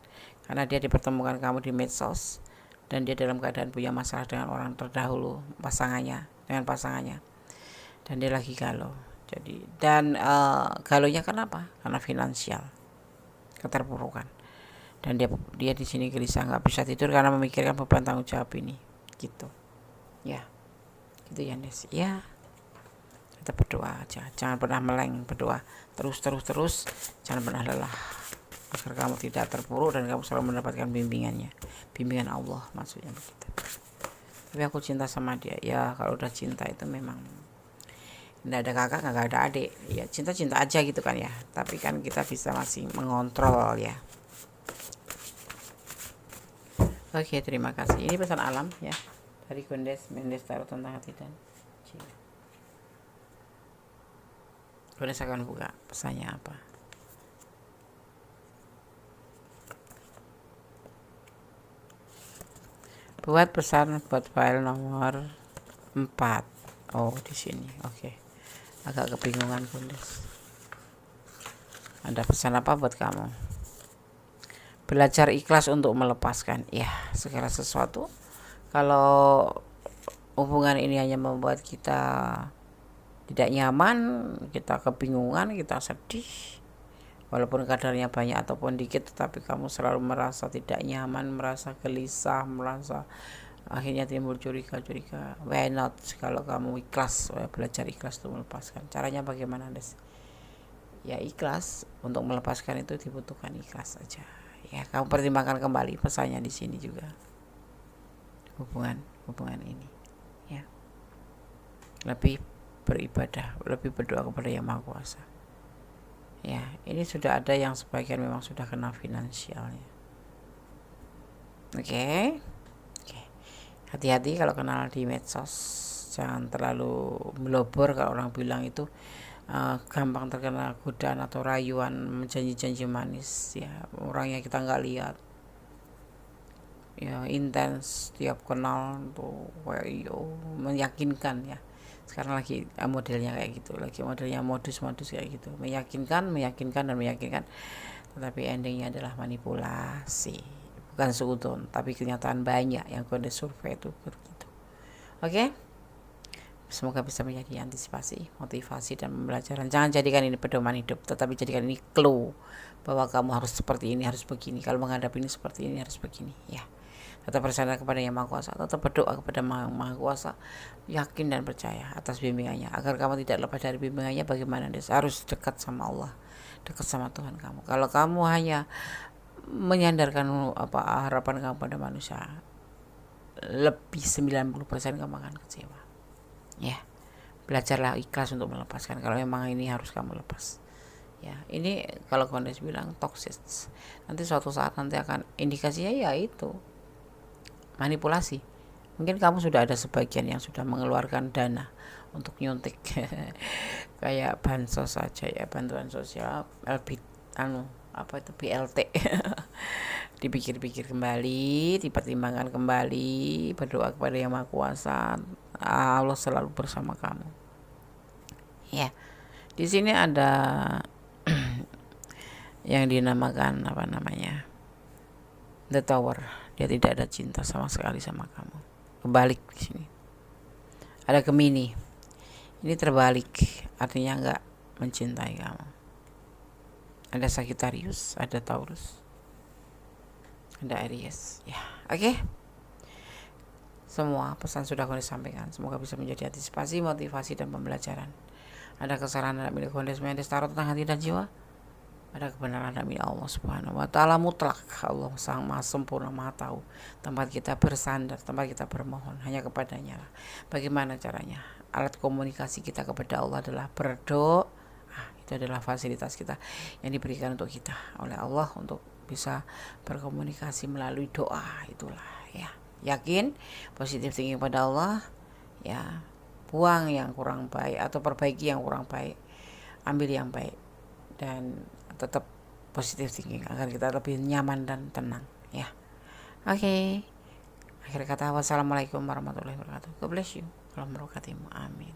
karena dia dipertemukan kamu di medsos dan dia dalam keadaan punya masalah dengan orang terdahulu, dengan pasangannya, dan dia lagi galau. Jadi dan galonya kenapa? Karena finansial, keterpurukan. Dan dia di sini gelisah, nggak bisa tidur karena memikirkan beban tanggung jawab ini, gitu. Ya, gitu ya Nes. Ya, kita berdoa aja, jangan pernah meleng, berdoa terus, jangan pernah lelah, agar kamu tidak terpuruk dan kamu selalu mendapatkan bimbingan Allah, maksudnya begitu. Tapi aku cinta sama dia. Ya kalau udah cinta itu memang nggak ada kakak, nggak ada adik, ya cinta aja gitu kan ya. Tapi kan kita bisa masih mengontrol ya. Oke, terima kasih. Ini pesan alam ya dari Mendes Tarot tentang hati dan jiwa. Gondes akan buka pesannya apa. Buat pesan buat file nomor 4. Oh, di sini. Oke. Agak kebingungan Gondes. Ada pesan apa buat kamu? Belajar ikhlas untuk melepaskan. Ya, segala sesuatu. Kalau hubungan ini hanya membuat kita tidak nyaman, kita kebingungan, kita sedih, walaupun kadarnya banyak ataupun dikit, tetapi kamu selalu merasa tidak nyaman, merasa gelisah, merasa akhirnya timbul curiga. Why not kalau kamu ikhlas, belajar ikhlas untuk melepaskan. Caranya bagaimana, Des? Ya ikhlas, untuk melepaskan itu dibutuhkan ikhlas saja. Ya, kamu pertimbangkan kembali pesannya di sini juga. Hubungan ini. Ya. Lebih beribadah, lebih berdoa kepada Yang Maha Kuasa. Ya, ini sudah ada yang sebagian memang sudah kena finansialnya. Oke. Hati-hati kalau kenal di medsos, jangan terlalu melobor. Kalau orang bilang itu gampang terkena godaan atau rayuan, janji-janji manis ya, orang yang kita nggak lihat ya, intens tiap kenal tuh kayak meyakinkan ya. Sekarang lagi modelnya kayak gitu, lagi modelnya modus kayak gitu, meyakinkan, tetapi endingnya adalah manipulasi, bukan seudon, tapi kenyataan banyak yang kode survei itu begitu. Oke? Semoga bisa menjadi antisipasi, motivasi, dan pembelajaran. Jangan jadikan ini pedoman hidup, tetapi jadikan ini clue bahwa kamu harus seperti ini, harus begini. Kalau menghadapi ini seperti ini, harus begini. Ya, tetap bersandar kepada Yang Maha Kuasa, tetap berdoa kepada Maha Kuasa, yakin dan percaya atas bimbingannya. Agar kamu tidak lepas dari bimbingannya, bagaimana? Harus dekat sama Allah, dekat sama Tuhan kamu. Kalau kamu hanya menyandarkan harapan kamu pada manusia, lebih 90% kamu akan kecewa. Ya, belajarlah ikhlas untuk melepaskan. Kalau memang ini harus kamu lepas. Ya, ini kalau Gondes bilang toxic. Nanti suatu saat nanti akan indikasinya ya itu manipulasi. Mungkin kamu sudah ada sebagian yang sudah mengeluarkan dana untuk nyuntik kayak bansos saja ya, bantuan sosial, BLT. Dipikir-pikir kembali, dipertimbangkan kembali, berdoa kepada Yang Maha Kuasa. Allah selalu bersama kamu. Ya, di sini ada yang dinamakan The Tower. Dia tidak ada cinta sama sekali sama kamu. Kebalik di sini. Ada Gemini. Ini terbalik, artinya nggak mencintai kamu. Ada Sagittarius, ada Taurus, ada Aries. Ya, oke. Semua pesan sudah Gondes sampaikan. Semoga bisa menjadi antisipasi, motivasi, dan pembelajaran. Ada kesalahan dalam milik Gondes Mendes Tarot tentang hati dan jiwa. Ada kebenaran dalam milik Allah Subhanahu wa Ta'ala mutlak. Allah Sang Maha Sempurna, Maha Tahu. Tempat kita bersandar, tempat kita bermohon hanya kepadanya lah. Bagaimana caranya? Alat komunikasi kita kepada Allah adalah berdoa. Itu adalah fasilitas kita yang diberikan untuk kita oleh Allah untuk bisa berkomunikasi melalui doa. Itulah ya. Yakin, positif thinking pada Allah, ya, buang yang kurang baik atau perbaiki yang kurang baik, ambil yang baik, dan tetap positif thinking agar kita lebih nyaman dan tenang ya. Oke. Akhir kata, wassalamualaikum warahmatullahi wabarakatuh. God bless you. Allah memberkatimu. Amin.